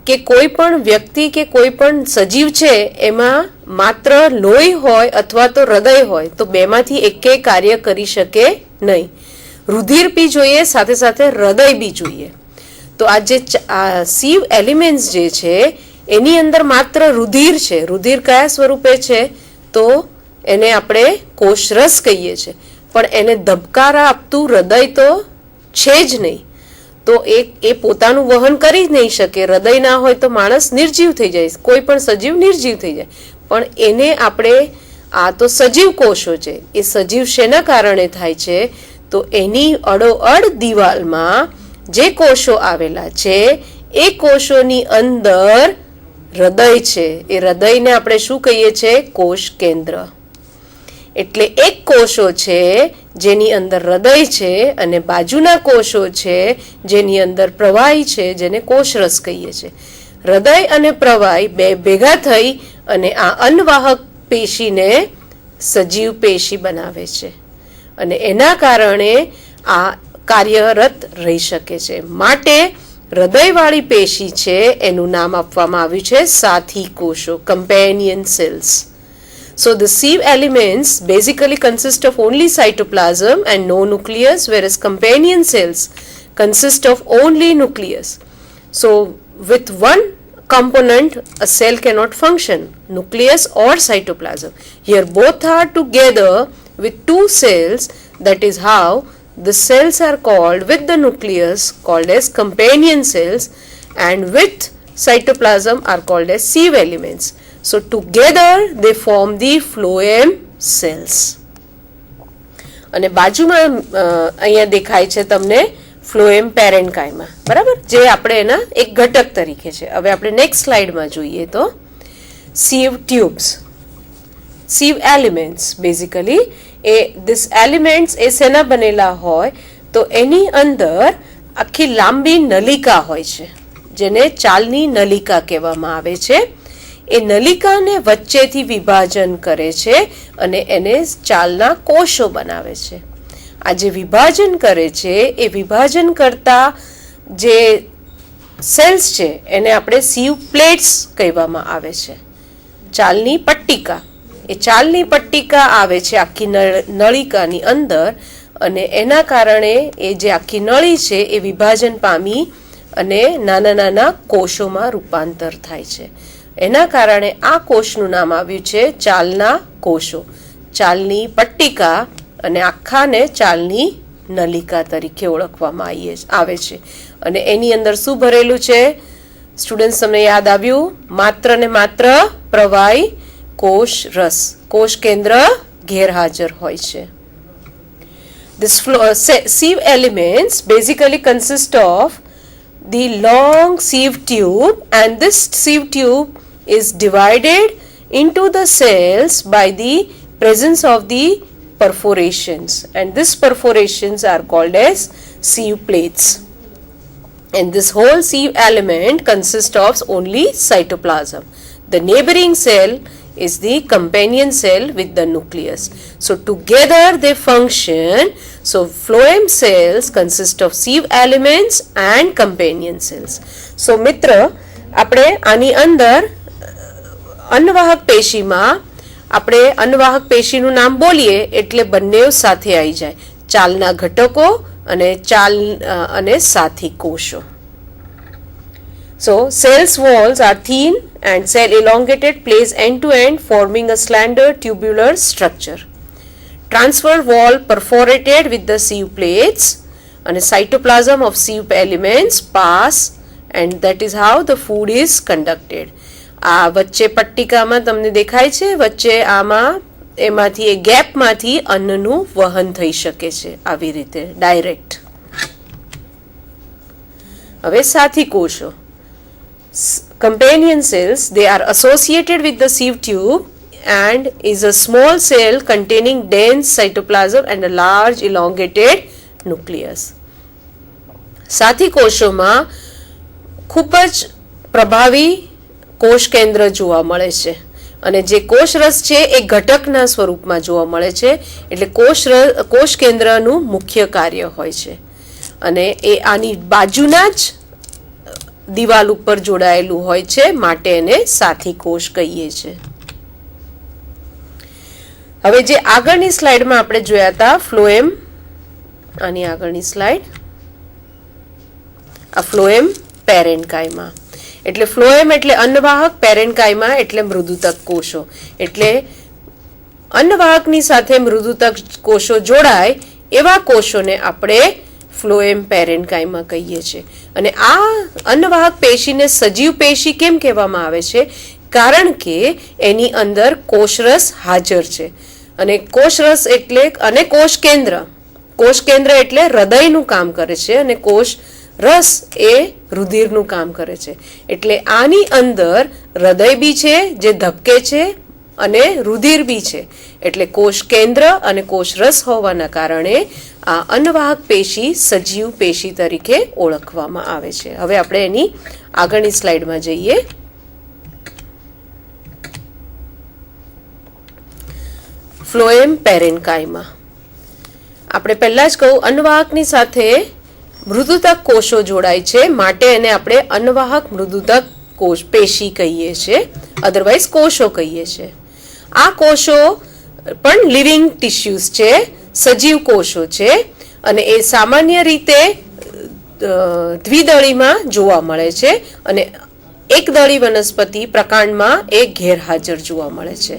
Speaker 1: કે કોઈ પણ વ્યક્તિ કે કોઈ પણ સજીવ છે એમાં માત્ર લોહી હોય અથવા તો હૃદય હોય તો બેમાંથી એકેય કાર્ય કરી શકે નહીં. રુધિર બી જોઈએ, સાથે સાથે હૃદય બી જોઈએ. તો આ જે sieve elements જે છે એની અંદર માત્ર રુધિર છે. રુધિર કયા સ્વરૂપે છે? તો એને આપણે કોષરસ કહીએ છીએ, પણ એને ધબકારા આપતું હૃદય તો છે જ નહીં. તો એ પોતાનું વહન કરી જ નહીં શકે. હૃદય ના હોય તો માણસ નિર્જીવ થઈ જાય, કોઈ પણ સજીવ નિર્જીવ થઈ જાય. પણ એને આપણે, આ તો સજીવ કોષો છે, એ સજીવ શેના કારણે થાય છે? તો એની અડોઅડ દિવાલમાં જે કોષો આવેલા છે એ કોષોની અંદર હૃદય છે. એ હૃદયને આપણે શું કહીએ છીએ? કોષ કેન્દ્ર. એટલે એક કોષો છે જેની અંદર હૃદય છે, અને બાજુના કોષો છે જેની અંદર પ્રવાહી છે, જેને કોષરસ કહીએ છીએ. હૃદય અને પ્રવાહી બે ભેગા થઈ અને આ અન્નવાહક પેશીને સજીવ પેશી બનાવે છે, અને એના કારણે આ કાર્યરત રહી શકે છે. માટે હૃદયવાળી પેશી છે એનું નામ આપવામાં આવ્યું છે સાથી કોષો, companion cells. So the sieve elements basically consist of only cytoplasm and no nucleus, whereas companion cells consist of only nucleus. So with one component a cell cannot function, nucleus or cytoplasm. Here both are together with two cells, that is how the cells are called with the nucleus called as companion cells and with cytoplasm are called as sieve elements. So together they form the phloem cells. અને બાજુમાં અહીંયા દેખાય છે તમને phloem પેરેન્કાઇમા, બરાબર, જે આપણે એના એક ઘટક તરીકે છે. હવે આપણે નેક્સ્ટ સ્લાઇડમાં જોઈએ તો sieve tubes, sieve elements basically this elements એ શેના બનેલા હોય તો એની અંદર આખી લાંબી નલિકા હોય છે જેને ચાલની નલિકા કહેવામાં આવે છે. એ નલિકાને વચ્ચેથી વિભાજન કરે છે અને એને ચાલના કોષો બનાવે છે. આ જે વિભાજન કરે છે એ વિભાજન કરતા જે સેલ્સ છે એને આપણે sieve plates કહેવામાં આવે છે. ચાલની પટ્ટિકા, એ ચાલની પટ્ટિકા આવે છે આખી નળિકાની અંદર અને એના કારણે એ જે આખી નળી છે એ વિભાજન પામી અને નાના નાના કોષોમાં રૂપાંતર થાય છે. એના કારણે આ કોષનું નામ આવ્યું છે ચાલના કોષો. ચાલની પટ્ટિકા અને આખાને ચાલની નલિકા તરીકે ઓળખવામાં આવે છે. અને એની અંદર શું ભરેલું છે સ્ટુડન્ટ્સ, તમને યાદ આવ્યું? માત્ર ને માત્ર પ્રવાહી કોષ રસ, કોષ કેન્દ્ર ગેરહાજર હોય છે. This sieve elements basically consist of the long sieve tube, and this sieve tube is divided into the cells by the presence of the perforations, and these perforations are called as sieve plates. And this whole sieve element consists of only cytoplasm. The neighboring cell is the companion cell with the nucleus. So together they function. So phloem cells consist of sieve elements and companion cells. So મિત્ર, આપણે આની અંદર અન્નવાહક પેશીમાં આપણે અન્નવાહક પેશીનું નામ બોલીએ એટલે બંને સાથે આવી જાય, ચાલના ઘટકો અને ચાલ અને સાથી કોષો. So cells walls are thin and cell elongated place end to end forming a slender tubular structure. Transfer wall perforated with the sieve plates and a cytoplasm of sieve elements pass, and that is how the food is conducted. આ વચ્ચે પટ્ટિકામાં તમને દેખાય છે, વચ્ચે આમાં એમાંથી એ ગેપમાંથી અન્નનું વહન થઈ શકે છે આવી રીતે ડાયરેક્ટ. હવે સાથી કોષો, companion cells, they are associated with the sieve tube and is a small cell containing dense cytoplasm and a large elongated nucleus. સાથી કોષોમાં ખૂબ જ પ્રભાવી કોષ કેન્દ્ર જોવા મળે છે અને જે કોષરસ છે એ ઘટકના સ્વરૂપમાં જોવા મળે છે, એટલે કોષ કેન્દ્રનું મુખ્ય કાર્ય હોય છે અને એ આની બાજુના જ દિવાલ ઉપર જોડાયેલું હોય છે, માટે એને સાથી કોષ કહીએ છીએ. હવે જે આગળની સ્લાઇડમાં આપણે જોયા હતા ફ્લોએમ, આની આગળની સ્લાઇડ, આ ફ્લોએમ પેરેન્કાઇમા. એટલે ફ્લોએમ એટલે અન્નવાહક, પેરેન્કાઇમા એટલે મૃદુતક કોષો. એટલે અન્નવાહકની સાથે મૃદુતક કોષો જોડાય એવા કોષોને આપણે ફ્લોએમ પેરેન્કાઇમા કહીએ છીએ. અને આ અન્નવાહક પેશીને સજીવ પેશી કેમ કહેવામાં આવે છે? કારણ કે એની અંદર કોષરસ હાજર છે. અને કોષરસ એટલે અને કોષ કેન્દ્ર એટલે હૃદયનું કામ કરે છે અને કોષ રસ એ રુધિરનું કામ કરે છે. એટલે આની અંદર હૃદય બી છે જે ધબકે છે અને રુધિર બી છે. એટલે કોષ કેન્દ્ર અને કોષ રસ હોવાના કારણે આ અન્નવાહક પેશી સજીવ પેશી તરીકે ઓળખવામાં આવે છે. હવે આપણે એની આગળની સ્લાઇડમાં જઈએ. ફ્લોએમ પેરેન્કાઇમા. આપણે પહેલાં જ કહું, અન્નવાહકની સાથે મૃદુતક કોષો જોડાય છે, માટે એને આપણે અન્નવાહક મૃદુતક કોષ પેશી કહીએ છીએ, અધરવાઇઝ કોષો કહીએ છીએ. આ કોષો પણ લિવિંગ ટિશ્યુઝ છે, સજીવ કોષો છે, અને એ સામાન્ય રીતે દ્વિદળીમાં જોવા મળે છે અને એકદળી વનસ્પતિ પ્રકાંડમાં એ ગેરહાજર જોવા મળે છે.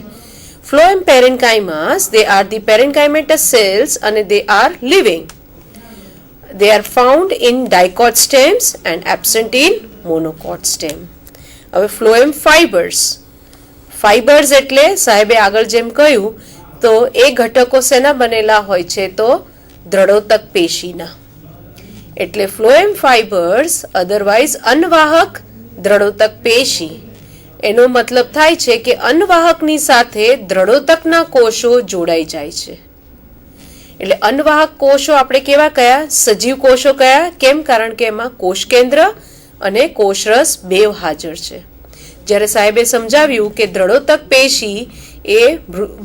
Speaker 1: Phloem parenchymas, they are the parenchymatous cells અને they are living. They are found in dicot stems and absent in monocot stem. હવે ફ્લોએમ ફાઇબર્સ એટલે સાહેબે આગળ જેમ કહ્યું તો એ ઘટકો શેના બનેલા હોય છે? તો દ્રઢોતક પેશીના. એટલે ફ્લોએમ ફાઇબર્સ અધરવાઇઝ અન્નવાહક દ્રઢોતક પેશી, એનો મતલબ થાય છે કે અન્નવાહકની સાથે દ્રઢોતકના કોષો જોડાઈ જાય છે. એટલે અન્નવાહક કોષો આપણે કેવા કયા? સજીવ કોષો કયા? કેમ? કારણ કે એમાં કોષ કેન્દ્ર અને કોષરસ બેવ હાજર છે. જ્યારે સાહેબે સમજાવ્યું કે દ્રઢોતક પેશી એ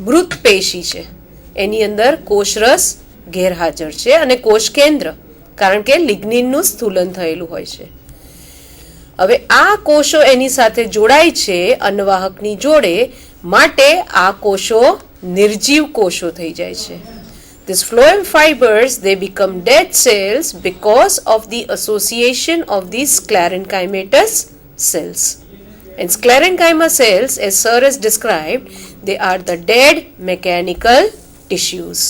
Speaker 1: મૃત પેશી છે, એની અંદર કોષરસ ગેરહાજર છે અને કોષ કેન્દ્ર, કારણ કે લિગ્નિનનું સ્થૂલન થયેલું હોય છે. હવે આ કોષો એની સાથે જોડાય છે અન્નવાહકની જોડે, માટે આ કોષો નિર્જીવ કોષો થઈ જાય છે. These phloem fibers, they become dead cells because of the association of these sclerenchymatous cells. And sclerenchyma cells, as Sir has described, they are the dead mechanical tissues.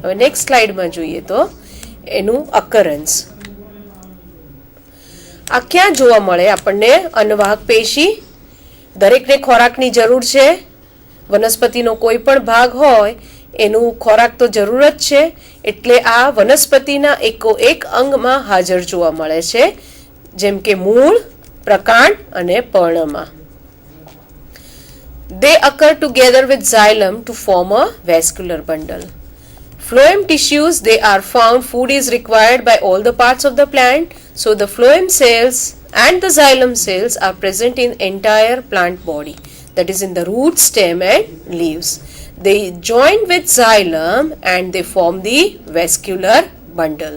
Speaker 1: હવે નેક્સ્ટ સ્લાઇડમાં જોઈએ તો એનું અકરન્સ. આ ક્યાં જોવા મળે આપણને? અન્નવાહક પેશી. દરેકને ખોરાકની જરૂર છે. વનસ્પતિનો કોઈ પણ ભાગ હોય એનું ખોરાક તો જરૂર જ છે, એટલે આ વનસ્પતિના એકોએક અંગમાં હાજર જોવા મળે છે, જેમ કે મૂળ, પ્રકાંડ અને પર્ણમાં. They occur together with xylem to form a vascular bundle. Phloem tissues, they are found food is required by all the parts of the plant, so the phloem cells and the xylem cells are present in entire plant body, that is in the root, stem and leaves. They join with xylem and they form the vascular bundle.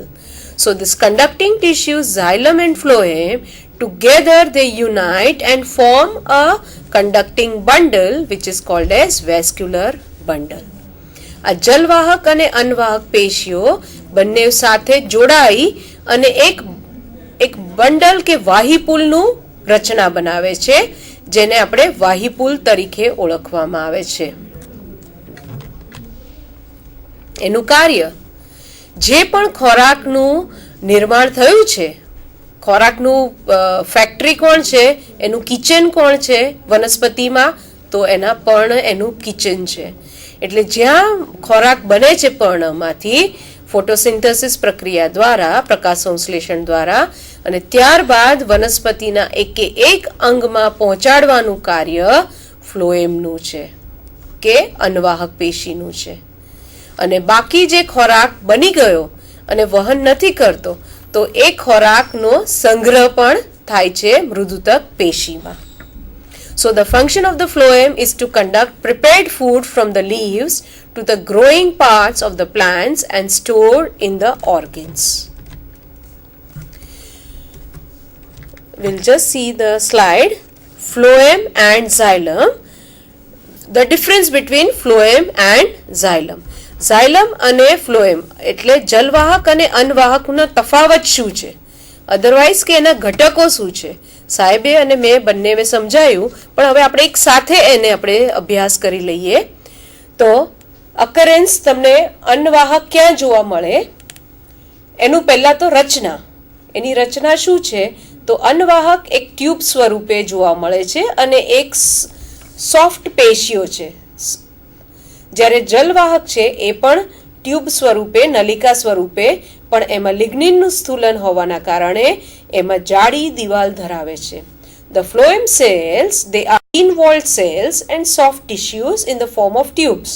Speaker 1: So this conducting tissues, xylem and phloem, together they unite and form a conducting bundle which is called as vascular bundle. આ જલવાહક અને અન્નવાહક પેશીઓ બંને સાથે જોડાઈ અને એક bundle કે વાહીપુલનું રચના બનાવે છે, જેને આપણે વાહીપુલ તરીકે ઓળખવામાં આવે છે. એનું કાર્ય, જે પણ ખોરાકનું નિર્માણ થયું છે, ખોરાકનું ફેક્ટરી કોણ છે? એનું કિચન કોણ છે વનસ્પતિમાં? તો એના પર્ણ એનું કિચન છે. એટલે જ્યાં ખોરાક બને છે પર્ણમાંથી ફોટોસિન્થેસિસ પ્રક્રિયા દ્વારા, પ્રકાશ સંશ્લેષણ દ્વારા, અને ત્યારબાદ વનસ્પતિના એક અંગમાં પહોંચાડવાનું કાર્ય ફ્લોએમનું છે કે અન્નવાહક પેશીનું છે. અને બાકી જે ખોરાક બની ગયો અને વહન નથી કરતો, તો એ ખોરાકનો સંગ્રહ પણ થાય છે મૃદુતક પેશીમાં. So the function of the phloem is to conduct prepared food from the leaves to the growing parts of the plants and store in the organs. We'll just see the slide. Phloem and xylem. The difference between phloem and xylem. Xylem અને phloem એટલે જલવાહક અને અન્નવાહકનો તફાવત શું છે? Otherwise કે એના ઘટકો શું છે? સાહેબે અને મેં બંનેએ સમજાયું, પણ હવે આપણે એક સાથે એને આપણે અભ્યાસ કરી લઈએ. તો અકરેન્સ તમને અન્નવાહક ક્યાં જોવા મળે? એનું પહેલાં તો રચના. એની રચના શું છે? તો અન્નવાહક એક ટ્યુબ સ્વરૂપે જોવા મળે છે અને એક સોફ્ટ પેશીઓ છે. જ્યારે જલવાહક છે એ પણ ટ્યુબ સ્વરૂપે, નલિકા સ્વરૂપે, પણ એમાં લિગ્નિનનું સ્થૂલન હોવાના કારણે એમાં જાડી દિવાલ ધરાવે છે. The phloem cells, they are thin-walled cells and soft tissues in the form of tubes.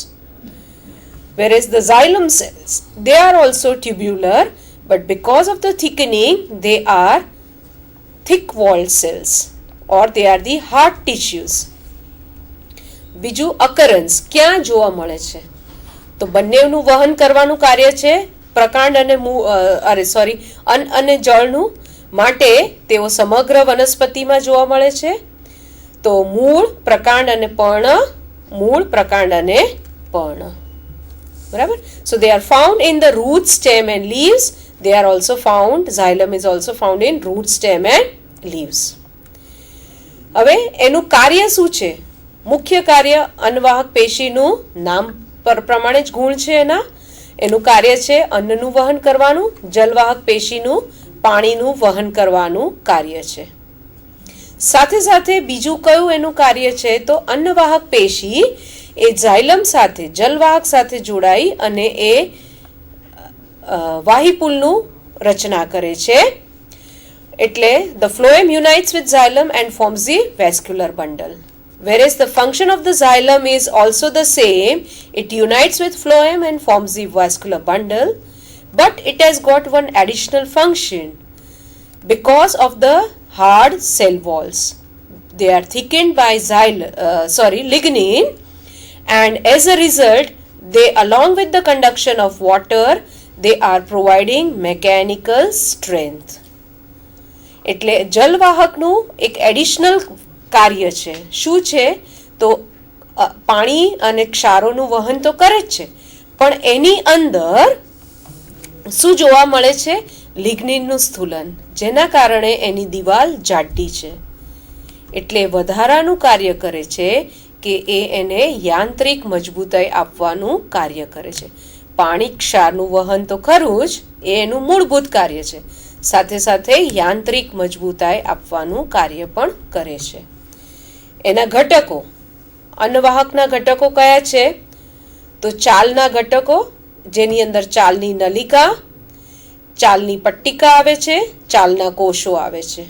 Speaker 1: Whereas the xylem cells, they are also tubular, but because of the thickening, they are thick-walled cells, or they are the hard tissues. બીજું occurrence ક્યાં જોવા મળે છે? તો બંનેનું વહન કરવાનું કાર્ય છે પ્રકાંડ અને અન્ન અને જળનું, માટે તેઓ સમગ્ર વનસ્પતિમાં જોવા મળે છે. તો મૂળ, પ્રકાંડ અને પર્ણ, મૂળ, પ્રકાંડ અને પર્ણ. બરાબર. સો they are found in the root, stem and leaves. They are also found, xylem is also found in root, stem and leaves. હવે એનું કાર્ય શું છે? મુખ્ય કાર્ય અન્નવાહક પેશીનું નામ પર પ્રમાણે જ ગુણ છે એનું કાર્ય છે અન્નનું વહન કરવાનું, જલવાહક પેશીનું પાણીનું વહન કરવાનું કાર્ય છે. સાથે સાથે બીજું કયું એનું કાર્ય છે? તો અન્નવાહક પેશી એ ઝાયલમ સાથે, જલવાહક સાથે જોડાઈ અને એ વાહિપુલનું રચના કરે છે. એટલે the phloem unites with xylem and forms the vascular bundle. Whereas the function of the xylem is also the same, it unites with phloem and forms the vascular bundle, but it has got one additional function. Because of the hard cell walls, they are thickened by lignin, and as a result, they, along with the conduction of water, they are providing mechanical strength. એટલે જલવાહકનું એક additional કાર્ય છે. શું છે? તો પાણી અને ક્ષારોનું વહન તો કરે જ છે, પણ એની અંદર શું જોવા મળે છે? લિગ્નિનનું સ્થૂલન, જેના કારણે એની દિવાલ જાડી છે. એટલે વધારાનું કાર્ય કરે છે કે એને યાંત્રિક મજબૂતાઈ આપવાનું કાર્ય કરે છે. પાણી ક્ષારનું વહન તો ખરું જ, એ એનું મૂળભૂત કાર્ય છે, સાથે સાથે યાંત્રિક મજબૂતાઈ આપવાનું કાર્ય પણ કરે છે. એના ઘટકો, અન્નવાહકના ઘટકો કયા છે? તો ચાલના ઘટકો, જેની અંદર ચાલની નલિકા, ચાલની પટ્ટિકા આવે છે, ચાલના કોષો આવે છે.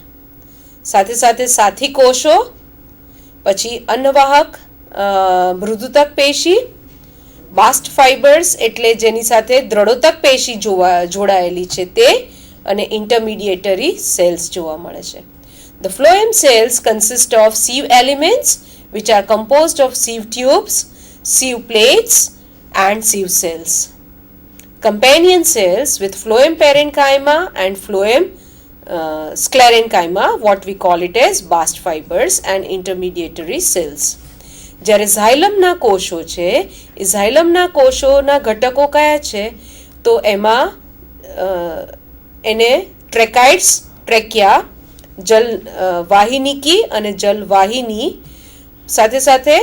Speaker 1: સાથે સાથે સાથી કોષો, પછી અન્નવાહક મૃદુતક પેશી, બાસ્ટ ફાઇબર્સ એટલે જેની સાથે દ્રઢોતક પેશી જોડાયેલી છે તે, અને ઇન્ટરમીડિયેટરી સેલ્સ જોવા મળે છે. The phloem cells consist of sieve elements which are composed of sieve tubes, sieve plates and sieve cells. Companion cells with phloem parenchyma and phloem sclerenchyma, what we call it as bast fibers and intermediary cells. જ્યારે ઝાયલમના કોષો છે, એ ઝાયલમના કોષોના ઘટકો કયા છે? તો એમાં એને ટ્રેકાઇડ્સ, ટ્રેકિયા, જલવાહિનીકી અને જલવાહિની, સાથે સાથે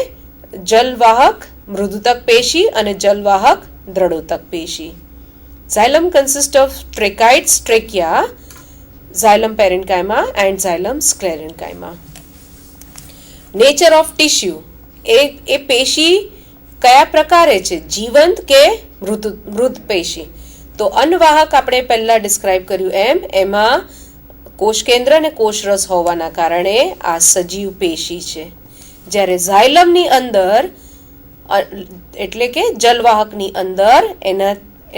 Speaker 1: જલવાહક મૃદુતક પેશી અને જલવાહક દ્રઢોતક પેશી. Xylem consists of tracheids, trachea, xylem parenchyma and xylem sclerenchyma. Nature of tissue, એ પેશી કયા પ્રકારે છે? જીવંત કે મૃત પેશી? તો અન્નવાહક આપણે પહેલા ડિસ્ક્રાઇબ કર્યું એમાં કોષ કેન્દ્ર અને કોષરસ હોવાના કારણે આ સજીવ પેશી છે. જ્યારે ઝાયલમની અંદર એટલે કે જલવાહકની અંદર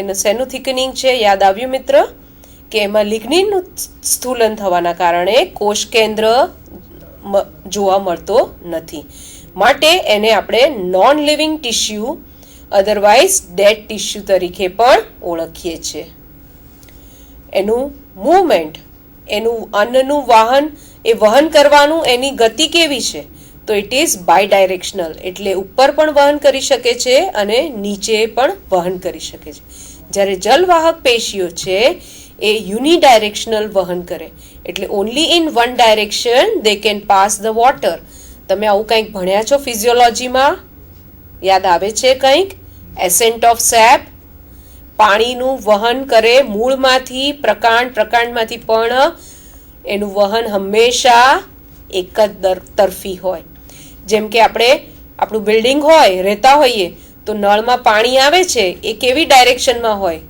Speaker 1: એનું શેનું થિકનિંગ છે? યાદ આવ્યું મિત્ર કે એમાં લિગ્નિનનું સ્થૂલન થવાના કારણે કોષ કેન્દ્ર જોવા મળતો નથી, માટે એને આપણે non living tissue, otherwise dead tissue તરીકે પણ ઓળખીએ છીએ. એનું મૂવમેન્ટ, એનું અન્નનું વાહન, એ વહન કરવાનું એની ગતિ કેવી છે? તો ઇટ ઇઝ બાય ડાયરેક્શનલ, એટલે ઉપર પણ વહન કરી શકે છે અને નીચે પણ વહન કરી શકે છે. જ્યારે જલવાહક પેશીઓ છે એ યુનિડાયરેક્શનલ વહન કરે, એટલે only in one direction they can pass the water. તમે આવું કંઈક ભણ્યા છો ફિઝિયોલોજીમાં? યાદ આવે છે કંઈક? એસેન્ટ ઓફ સેપ, પાણીનું વહન કરે મૂળમાંથી પ્રકાંડ, પ્રકાંડમાંથી પર્ણ. એનું વહન હંમેશા એક જ તરફી હોય. જેમ કે આપણે આપણું બિલ્ડિંગ હોય, રહેતા હોઈએ, તો નળમાં પાણી આવે છે, એ કેવી ડાયરેક્શનમાં હોય?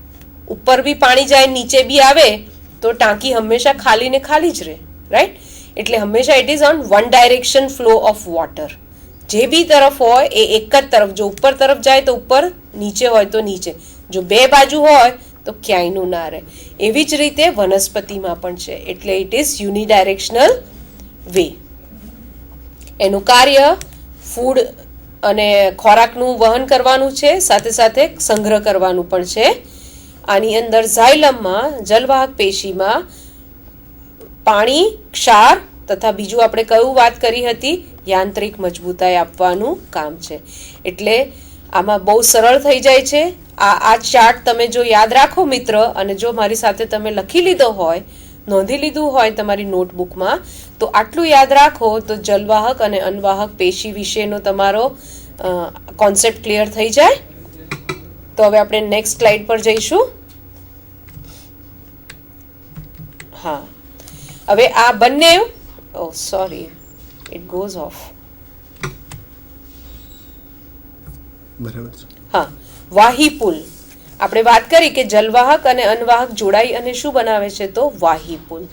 Speaker 1: ઉપર બી પાણી જાય, નીચે બી આવે, તો ટાંકી હંમેશા ખાલી ને ખાલી જ રહે, રાઈટ? એટલે હંમેશા it is on one direction flow of water. જે બી તરફ હોય એ એક જ તરફ, જો ઉપર તરફ જાય તો ઉપર, નીચે હોય તો નીચે, જો બે બાજુ હોય તો ક્યાંયનું ના રહે. એવી જ રીતે વનસ્પતિમાં પણ છે, એટલે ઇટ ઇઝ યુનિડાયરેક્શનલ વે. એનું કાર્ય ફૂડ અને ખોરાકનું વહન કરવાનું છે, સાથે સાથે સંગ્રહ કરવાનું પણ છે. આની અંદર ઝાયલમમાં જલવાહક પેશીમાં પાણી, ક્ષાર તથા બીજું આપણે કયું વાત કરી હતી, યાંત્રિક મજબૂતાઈ આપવાનું કામ છે. એટલે આમાં બહુ સરળ થઈ જાય છે. આ ચાર્ટ તમે જો યાદ રાખો મિત્ર, અને જો મારી સાથે તમે લખી લીધો હોય, નોંધી લીધું હોય તમારી નોટબુકમાં, તો આટલું યાદ રાખો તો જલવાહક અને અનવાહક પેશી વિશેનો તમારો કોન્સેપ્ટ ક્લિયર થઈ જાય. તો હવે આપણે નેક્સ્ટ સ્લાઇડ પર જઈશું. હા, હવે આ બંને સોરી ઇટ ગોઝ ઓફ.
Speaker 2: બરાબર છે.
Speaker 1: હા, વાહી પુલ. આપણે વાત કરી કે જલવાહક અને અનવાહક જોડાઈ અને શું બનાવે છે, તો વાહી પુલ.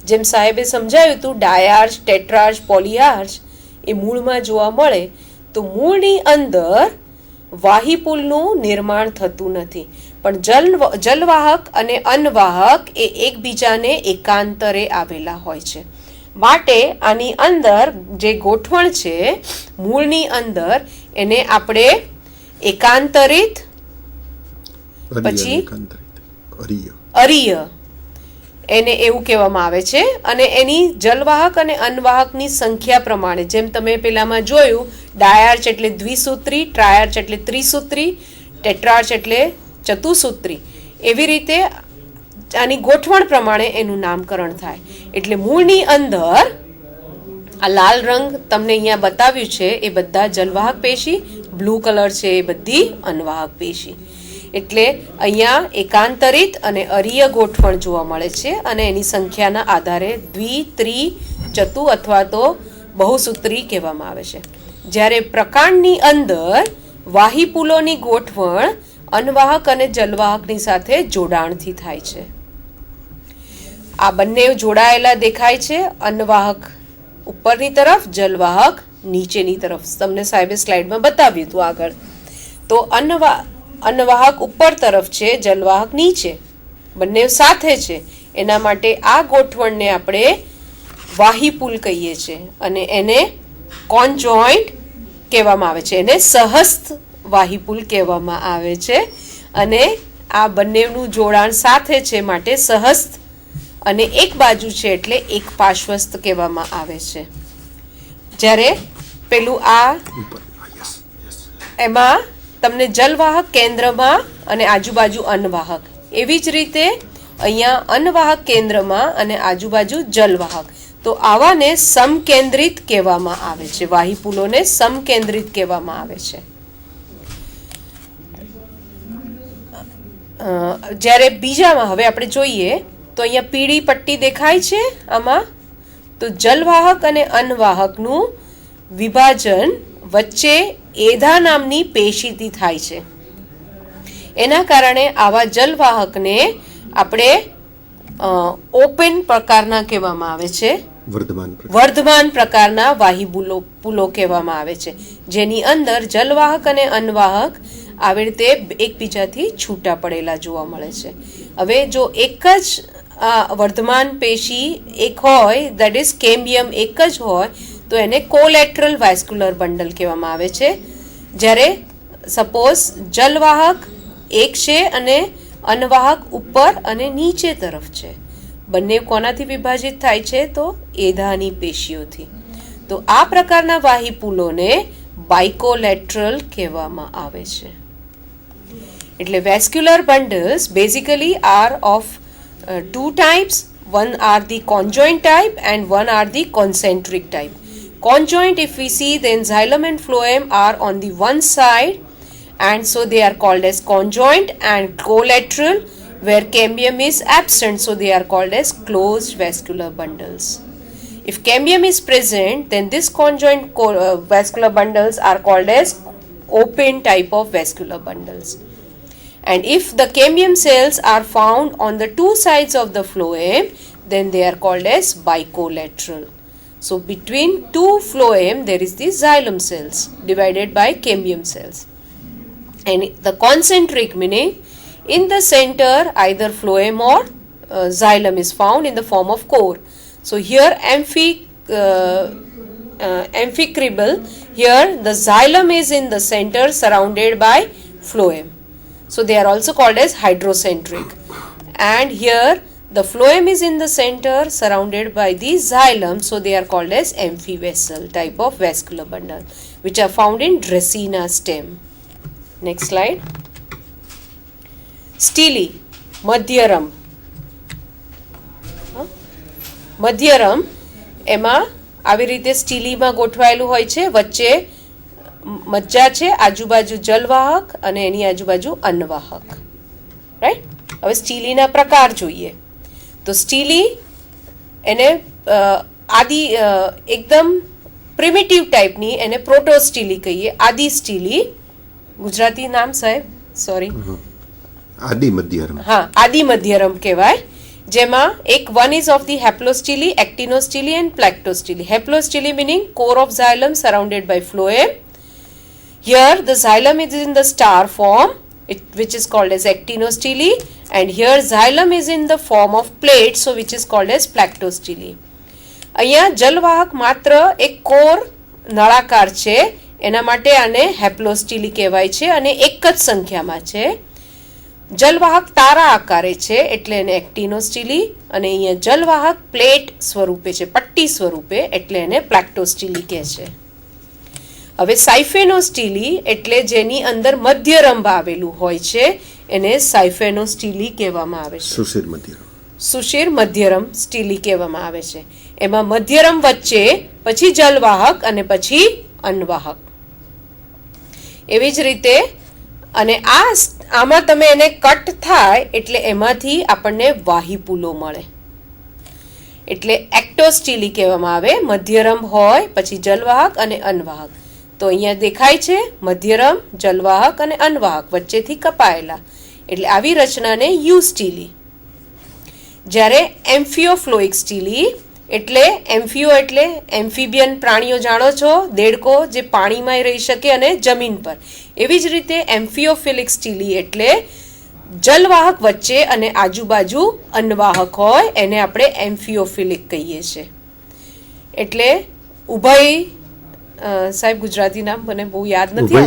Speaker 1: જેમ સાહેબે સમજાવ્યું હતું, ડાયાર્ચ, ટેટ્રાર્ચ, પોલીઆર્ચ એ મૂળમાં જોવા મળે, તો મૂળની અંદર વાહી પુલનું નિર્માણ થતું નથી. પણ જલવાહક અને અનવાહક એ એકબીજાને એકાંતરે આવેલા હોય છે. માટે આની અંદર જે ગોઠવણ છે મૂળની અંદર, એને આપણે એકાંતરિત, પછી અરીય, એને એવું કહેવામાં આવે છે. અને એની જલવાહક અને અનવાહકની સંખ્યા પ્રમાણે, જેમ તમે પેલામાં જોયું, ડાયાર્ચ એટલે દ્વિસૂત્રી, ટ્રાયાર્ચ એટલે ત્રિસૂત્રી, ટેટ્રાર્ચ એટલે ચતુસૂત્રી, એવી રીતે આની ગોઠવણ પ્રમાણે એનું નામકરણ થાય. એટલે મૂળની અંદર આ લાલ રંગ તમને અહીંયા બતાવ્યું છે એ બધા જલવાહક પેશી, બ્લુ કલર છે એ બધી અનવાહક પેશી. એટલે અહીંયા એકાંતરિત અને અરીય ગોઠવણ જોવા મળે છે, અને એની સંખ્યાના આધારે દ્વિ, ત્રિ, ચતુ અથવા તો બહુસૂત્રી કહેવામાં આવે છે. જ્યારે પ્રકાંડની અંદર વાહી પુલોની ગોઠવણ અનવાહક અને જલવાહકની સાથે જોડાણથી થાય છે. આ બંને જોડાયેલા દેખાય છે, અનવાહક ઉપરની તરફ, જલવાહક નીચેની તરફ. તમને સાહેબે સ્લાઇડમાં બતાવ્યું હતું આગળ. તો અનવાહક ઉપર તરફ છે, જલવાહક નીચે, બંને સાથે છે. એના માટે આ ગોઠવણને આપણે વાહી પુલ કહીએ છીએ, અને એને કોન્જોઇન્ટ કહેવામાં આવે છે, એને સહસ્થ વાહી પુલ કહેવામાં આવે છે. અને આ બંનેનું જોડાણ સાથે છે માટે સહસ્થ, અને એક બાજુ છે એટલે એક પાર્શ્વસ્થ કહેવામાં આવે છે. જ્યારે પેલું આ એમાં તમને જલવાહક કેન્દ્રમાં અને આજુબાજુ અનવાહક, એવી જ રીતે અહીંયા અનવાહક કેન્દ્રમાં અને આજુબાજુ જલવાહક. તો આવાને સમકેન્દ્રિત કહેવામાં આવે છે, વાહી પુલોને સમકેન્દ્રિત કહેવામાં આવે છે. જ્યારે બીજામાં હવે આપણે જોઈએ તો અહીંયા પીળી પટ્ટી દેખાય છે આમાં, તો જલવાહક અને અનવાહકનું વિભાજન વચ્ચે એધા નામની પેશીથી થાય છે. એના કારણે આવા જલવાહકને આપણે ઓપન પ્રકારના કહેવામાં આવે છે, વર્ધમાન પ્રકારના વાહી પુલો કહેવામાં આવે છે, જેની અંદર જલવાહક અને અનવાહક આવી રીતે એકબીજાથી છૂટા પડેલા જોવા મળે છે. હવે જો એક જ વર્ધમાન પેશી એક હોય, દેટ ઇઝ કેમ્બિયમ એક જ હોય, તો એને કોલેટરલ વેસ્ક્યુલર બંડલ કહેવામાં આવે છે. જ્યારે સપોઝ જલવાહક એક છે અને અનવાહક ઉપર અને નીચે તરફ છે, બંને કોનાથી વિભાજિત થાય છે, તો એધાની પેશીઓથી. તો આ પ્રકારના વાહી પુલોને બાયકોલેટરલ કહેવામાં આવે છે. એટલે vascular bundles basically are of two types. One are the conjoint type and one are the concentric type. Conjoint, if we see, then xylem and phloem are on the one side, and so they are called as conjoint, and collateral where cambium is absent, so they are called as closed vascular bundles. If cambium is present, then this conjoint vascular bundles are called as open type of vascular bundles. And if the cambium cells are found on the two sides of the phloem, then they are called as bicollateral. So between two phloem there is the xylem cells divided by cambium cells. And the concentric, meaning in the center either phloem or xylem is found in the form of core. So here amphicribal. Here the xylem is in the center surrounded by phloem. So they are also called as hydrocentric. And here the phloem is in the center surrounded by the xylem. So they are called as amphivessel type of vascular bundle, which are found in Dracaena stem. Next slide. Stele, madhyaram. મધ્યરમ એમાં આવી રીતે સ્ટીલીમાં ગોઠવાયેલું હોય છે, વચ્ચે મજ્જા છે, આજુબાજુ જલવાહક અને એની આજુબાજુ અન્નવાહક. રાઈટ. હવે સ્ટીલીના પ્રકાર જોઈએ તો સ્ટીલી એને એકદમ પ્રિમિટિવ ટાઈપની એને પ્રોટોસ્ટીલી કહીએ. આદિ સ્ટીલી ગુજરાતી નામ સાહેબ સોરી
Speaker 2: આદિ મધ્યરમ.
Speaker 1: હા, આદિ મધ્યરમ કહેવાય. જેમાં એક one is of the haplostely, actinostely and plectostely. Haplostely meaning core of xylem surrounded by phloem. Here the xylem is in the star form, which is called as actinostele, and here xylem is in the form of plate, so which is called as plaktostele. અહીંયા જલવાહક માત્ર એક core નળાકાર છે, એના માટે આને હેપ્લોસ્ટીલી કહેવાય છે અને એક જ સંખ્યામાં છે. જલવાહક તારા આકારે છે એટલે એને એક્ટિનોસ્ટીલી, અને અહીંયા જલવાહક પ્લેટ સ્વરૂપે છે, પટ્ટી સ્વરૂપે, એટલે એને પ્લેક્ટોસ્ટીલી કહે છે. હવે સાયફેનોસ્ટીલી એટલે જેની અંદર મધ્યરંભ આવેલું હોય છે એને સાયફેનોસ્ટીલી કહેવામાં આવે છે.
Speaker 2: સુશીર મધ્યરમ.
Speaker 1: સુશીર મધ્યરમ સ્ટીલી કહેવામાં આવે છે. એમાં મધ્યરમ વચ્ચે પછી જલવાહક અને પછી અન્નવાહક. એવી જ રીતે અને આમાં તમે એને કટ થાય એટલે એમાંથી આપણને વાહીપુલો મળે, એટલે એક્ટોસ્ટીલી કહેવામાં આવે. મધ્યરંભ હોય પછી જલવાહક અને અન્નવાહક. તો અહીંયા દેખાય છે મધ્યરંભ, જલવાહક અને અન્નવાહક વચ્ચેથી કપાયેલા, એટલે આવી રચનાને યુસ્ટીલી. જ્યારે એમ્ફિયોફ્લોઇક સ્ટીલી એટલે એમ્ફિયો એટલે એમ્ફિબિયન પ્રાણીઓ જાણો છો, દેડકો જે પાણીમાં રહી શકે અને જમીન પર. એવી જ રીતે એમ્ફિયોફિલિક સ્ટીલી એટલે જલવાહક વચ્ચે અને આજુબાજુ અન્નવાહક હોય, એને આપણે એમ્ફિયોફિલિક કહીએ છીએ. એટલે ઉભય સાહેબ ગુજરાતી નામ મને બહુ યાદ નથી,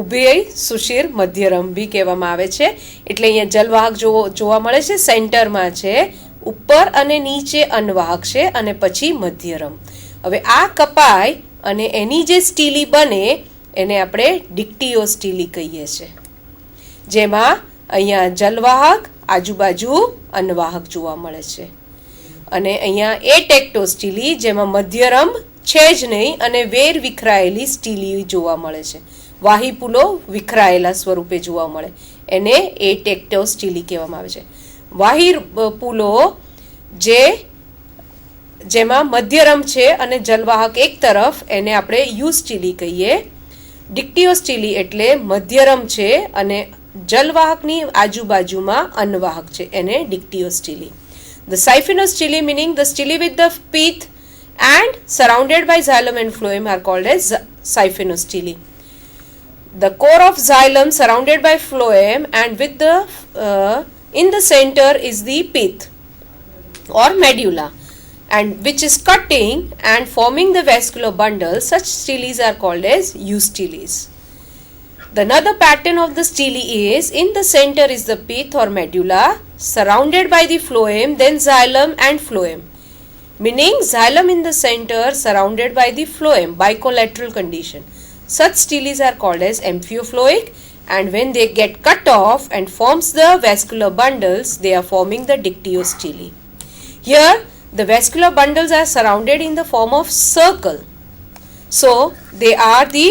Speaker 1: ઉભય સુશીર મધ્યરમ બી કહેવામાં આવે છે. એટલે અહીંયા જલવાહક જોવા મળે છે, સેન્ટરમાં છે, ઉપર અને નીચે અન્નવાહક છે અને પછી મધ્યરમ. હવે આ કપાય અને એની જે સ્ટીલી બને એને આપણે ડિક્ટિયોસ્ટીલી કહીએ છીએ, જેમાં અહીંયા જલવાહક આજુબાજુ અન્નવાહક જોવા મળે છે. અને અહીંયા એટેક્ટોસ્ટીલી જેમાં મધ્યરંભ છે જ નહીં અને વેર વિખરાયેલી સ્ટીલી જોવા મળે છે, વાહીપુલો વિખરાયેલા સ્વરૂપે જોવા મળે, એને એટેક્ટોસ્ટીલી કહેવામાં આવે છે. વાહીપુલો જેમાં મધ્યરંભ છે અને જલવાહક એક તરફ, એને આપણે યુસ્ટીલી કહીએ. ડિક્ટિયોસ્ટીલી એટલે મધ્યરંભ છે અને જલવાહકની આજુબાજુમાં અન્નવાહક છે, એને ડિક્ટિયોસ્ટીલી. The Siphonostele meaning the stele with the pith and surrounded by xylem and phloem are called as Siphonostele. The core of xylem surrounded by phloem and with the in the center is the pith or medulla, and which is cutting and forming the vascular bundle. Such steles are called as eusteles. The another pattern of the stele is in the center is the pith or medulla, surrounded by the phloem, then xylem and phloem. Meaning xylem in the center, surrounded by the phloem, bicollateral condition. Such steles are called as amphiophloic, and when they get cut off and forms the vascular bundles, they are forming the dictyostele. Here the vascular bundles are surrounded in the form of circle. So they are the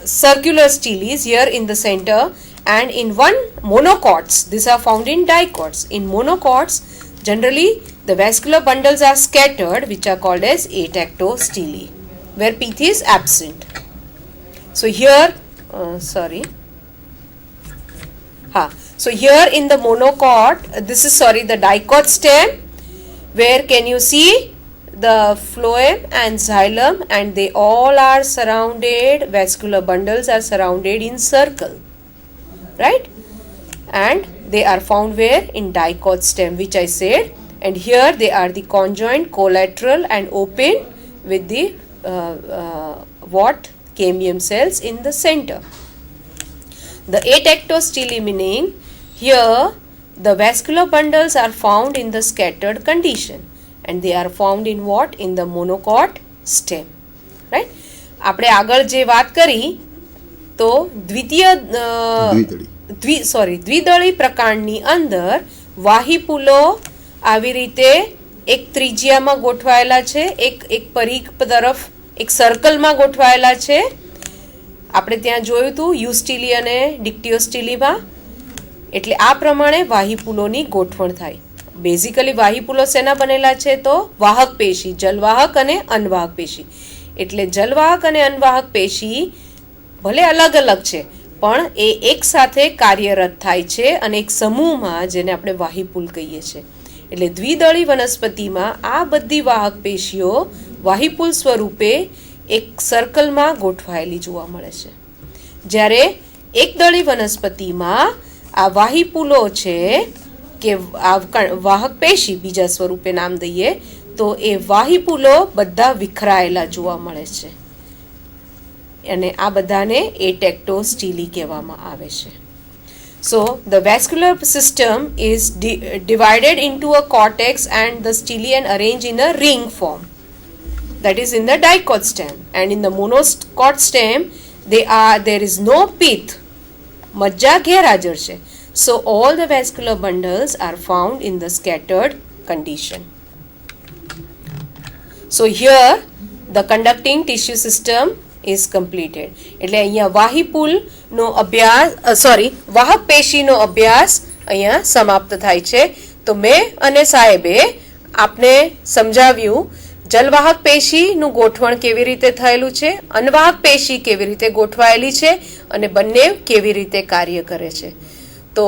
Speaker 1: circular steles here in the center, and in one monocots, these are found in dicots. In monocots generally the vascular bundles are scattered, which are called as atectostele, where pith is absent. So here so here in the monocot, this is the dicot stem, where can you see the phloem and xylem, and they all are surrounded, vascular bundles are surrounded in circle, right? And they are found where? In dicot stem, which I said, and here they are the conjoined, collateral and open with the cambium cells in the center. The atectostele meaning here the vascular bundles are found in the scattered condition and they are found in what? In the monocot stem, right? આપણે આગળ જે વાત કરી તો દ્વિદળી પ્રકારની અંદર વાહિપુલો આવી રીતે એક ત્રિજ્યામાં ગોઠવાયેલા છે, એક પરિઘ તરફ એક સર્કલમાં ગોઠવાયેલા છે. આપણે ત્યાં જોયું હતું યુસ્ટીલી અને ડિક્ટિયોસ્ટીલીમાં. એટલે આ પ્રમાણે વાહિપુલોની ગોઠવણ થાય. બેઝિકલી વાહિપુલો શેના બનેલા છે? તો વાહક પેશી, જલવાહક અને અનવાહક પેશી. એટલે જલવાહક અને અનવાહક પેશી ભલે અલગ અલગ છે પણ એ એક સાથે કાર્યરત થાય છે અને એક સમૂહમાં, જેને આપણે વાહિપુલ કહીએ છીએ. એટલે દ્વિદળી વનસ્પતિમાં આ બધી વાહક પેશીઓ વાહિપુલ સ્વરૂપે એક સર્કલમાં ગોઠવાયેલી જોવા મળે છે. જ્યારે એકદળી વનસ્પતિમાં આ વાહિપુલો છે કે આ વાહક પેશી બીજા સ્વરૂપે નામ દઈએ તો એ વાહિપુલો બધા વિખરાયેલા જોવા મળે છે અને આ બધાને એટેક્ટોસ્ટીલી કહેવામાં આવે છે. So the vascular system is divided into a cortex and the stele and arranged in a ring form. That is in the dicot stem, and in the monocot stem there is no pith. મજ્જા ગેરહાજર છે. So all the vascular bundles are found in the scattered condition. So here the conducting tissue system is completed. એટલે અહીંયા વાહિપુલનો અભ્યાસ વાહક પેશીનો અભ્યાસ અહીંયા સમાપ્ત થાય છે. તો મેં અને સાહેબે આપને સમજાવ્યું જલવાહક પેશીનું ગોઠવણ કેવી રીતે થયેલું છે, અનવાહક પેશી કેવી રીતે ગોઠવાયેલી છે અને બંને કેવી રીતે કાર્ય કરે છે. તો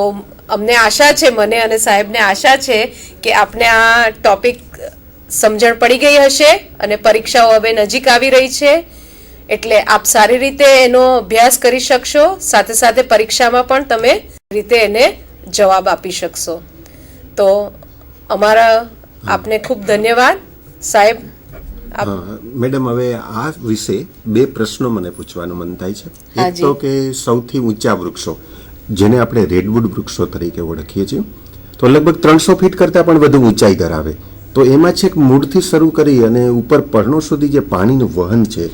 Speaker 1: અમને આશા છે, મને અને સાહેબને આશા છે કે આપને આ ટોપિક સમજણ પડી ગઈ હશે અને પરીક્ષાઓ હવે નજીક આવી રહી છે એટલે આપ સારી રીતે એનો અભ્યાસ કરી શકશો. સાથે સાથે પરીક્ષામાં પણ તમે રીતે એને જવાબ આપી શકશો. તો અમારા આપને ખૂબ ધન્યવાદ. સાહેબ
Speaker 2: મેડમ, હવે આ વિશે બે પ્રશ્નો મને પૂછવાનું મન થાય છે. એક તો કે સૌથી ઊંચા વૃક્ષો જેને આપણે રેડવુડ વૃક્ષો તરીકે ઓળખીએ છીએ તો લગભગ 300 ફીટ કરતાં પણ વધુ ઊંચાઈ ધરાવે. તો એમાં છેક મૂળથી શરૂ કરી અને ઉપર પર્ણો સુધી જે પાણીનું વહન છે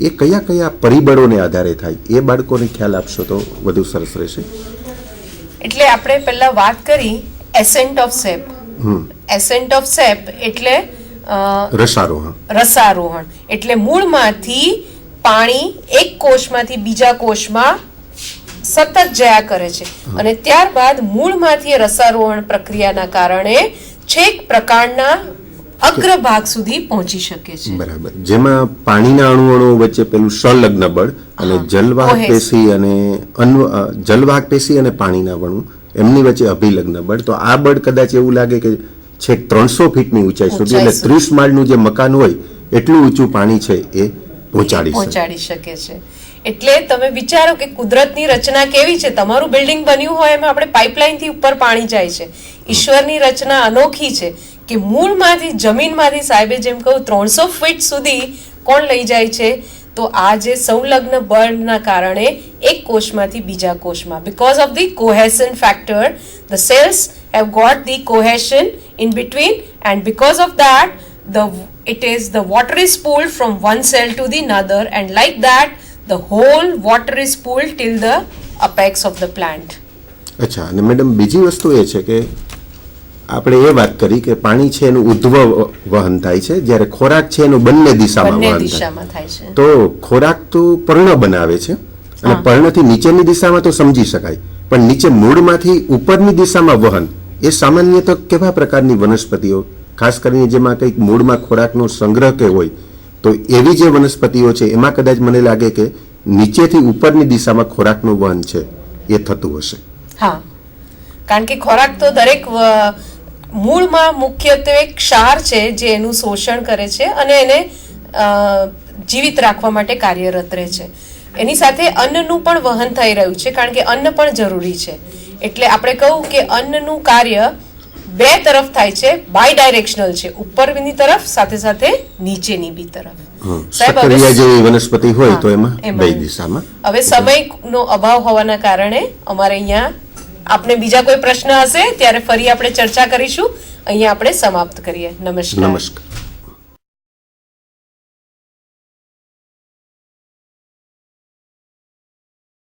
Speaker 2: એ કયા કયા પરિબળોને આધારે થાય એ બાળકોને ખ્યાલ આપશો તો વધુ સરસ રહેશે.
Speaker 1: એટલે આપણે પહેલા વાત કરી ascent of shape. Ascent of shape એટલે રસારોહણ. એટલે મૂળમાંથી પાણી એક કોષમાંથી બીજા કોષમાં સતત જયા કરે છે અને ત્યારબાદ મૂળમાંથી રસારોહણ પ્રક્રિયાના કારણે છેક પ્રકાંડના અગ્રભાગ સુધી પહોંચી શકે છે.
Speaker 2: બરાબર. જેમાં પાણીના અણુઓ વચ્ચે પેલું સંલગ્ન બળ અને જલવાહક પેશી અને પાણીના અણુ એમની વચ્ચે અભિલગ્ન બળ. તો આ બળ કદાચ એવું લાગે કે છેક 300 ફીટની ઊંચાઈ સુધી, એટલે 30 માળનું જે મકાન હોય એટલું ઊંચું પાણી છે એ પહોંચાડી
Speaker 1: શકે છે. એટલે તમે વિચારો કે કુદરતની રચના કેવી છે. તમારું બિલ્ડિંગ બન્યું હોય એમાં આપણે પાઇપલાઇનથી ઉપર પાણી જાય છે. ઈશ્વરની રચના અનોખી છે કે મૂળમાંથી, જમીનમાંથી સાહેબે જેમ કહ્યું 300 ફીટ સુધી કોણ લઈ જાય છે? તો આ જે સંલગ્ન બળના કારણે એક કોષમાંથી બીજા કોષમાં, because of the cohesion factor, the cells have got the cohesion in between, and because of that the water is pulled from one cell to the another, and like that the whole water is pulled till the apex of the plant.
Speaker 2: અચ્છા. અને madam બીજી વસ્તુ એ છે કે આપણે એ વાત કરી કે પાણી છે એનું ઉદ્ધવ વહન થાય છે, જ્યારે ખોરાક છે એનું બંને દિશામાં વહન થાય છે. તો ખોરાક તો પર્ણ બનાવે છે અને પર્ણથી નીચેની દિશામાં તો સમજી શકાય, પણ નીચે મૂળમાંથી ઉપરની દિશામાં વહન એ સામાન્યતઃ કેવા પ્રકારની વનસ્પતિઓ, ખાસ કરીને જેમાં કંઈક મૂળમાં ખોરાકનો સંગ્રહ કે હોય, તો એવી જે વનસ્પતિઓ છે એમાં કદાચ મને લાગે કે નીચેથી ઉપરની દિશામાં ખોરાકનું વહન છે એ થતું હશે.
Speaker 1: હા, કારણ કે ખોરાક તો દરેક મૂળમાં મુખ્યત્વે ક્ષાર છે જે એનું શોષણ કરે છે અને એને જીવિત રાખવા માટે કાર્યરત રહે છે. એની સાથે અન્નનું પણ વહન થઈ રહ્યું છે કારણ કે અન્ન પણ જરૂરી છે. એટલે આપણે કહું કે અન્નનું કાર્ય બે તરફ થાય છે, બાય ડાયરેક્શનલ છે, ઉપરની તરફ સાથે સાથે નીચેની બી તરફ. સાહેબ, હવે
Speaker 2: સક્રિય જેવી વનસ્પતિ હોય તો એમાં
Speaker 1: એમાં.
Speaker 2: બે દિશામાં.
Speaker 1: હવે સમયનો અભાવ હોવાના કારણે અમારે અહીંયા આપને બીજા કોઈ પ્રશ્ન હશે ત્યારે ફરી આપણે ચર્ચા કરીશું. અહીંયા આપણે સમાપ્ત કરીએ. નમસ્કાર.
Speaker 2: નમસ્કાર.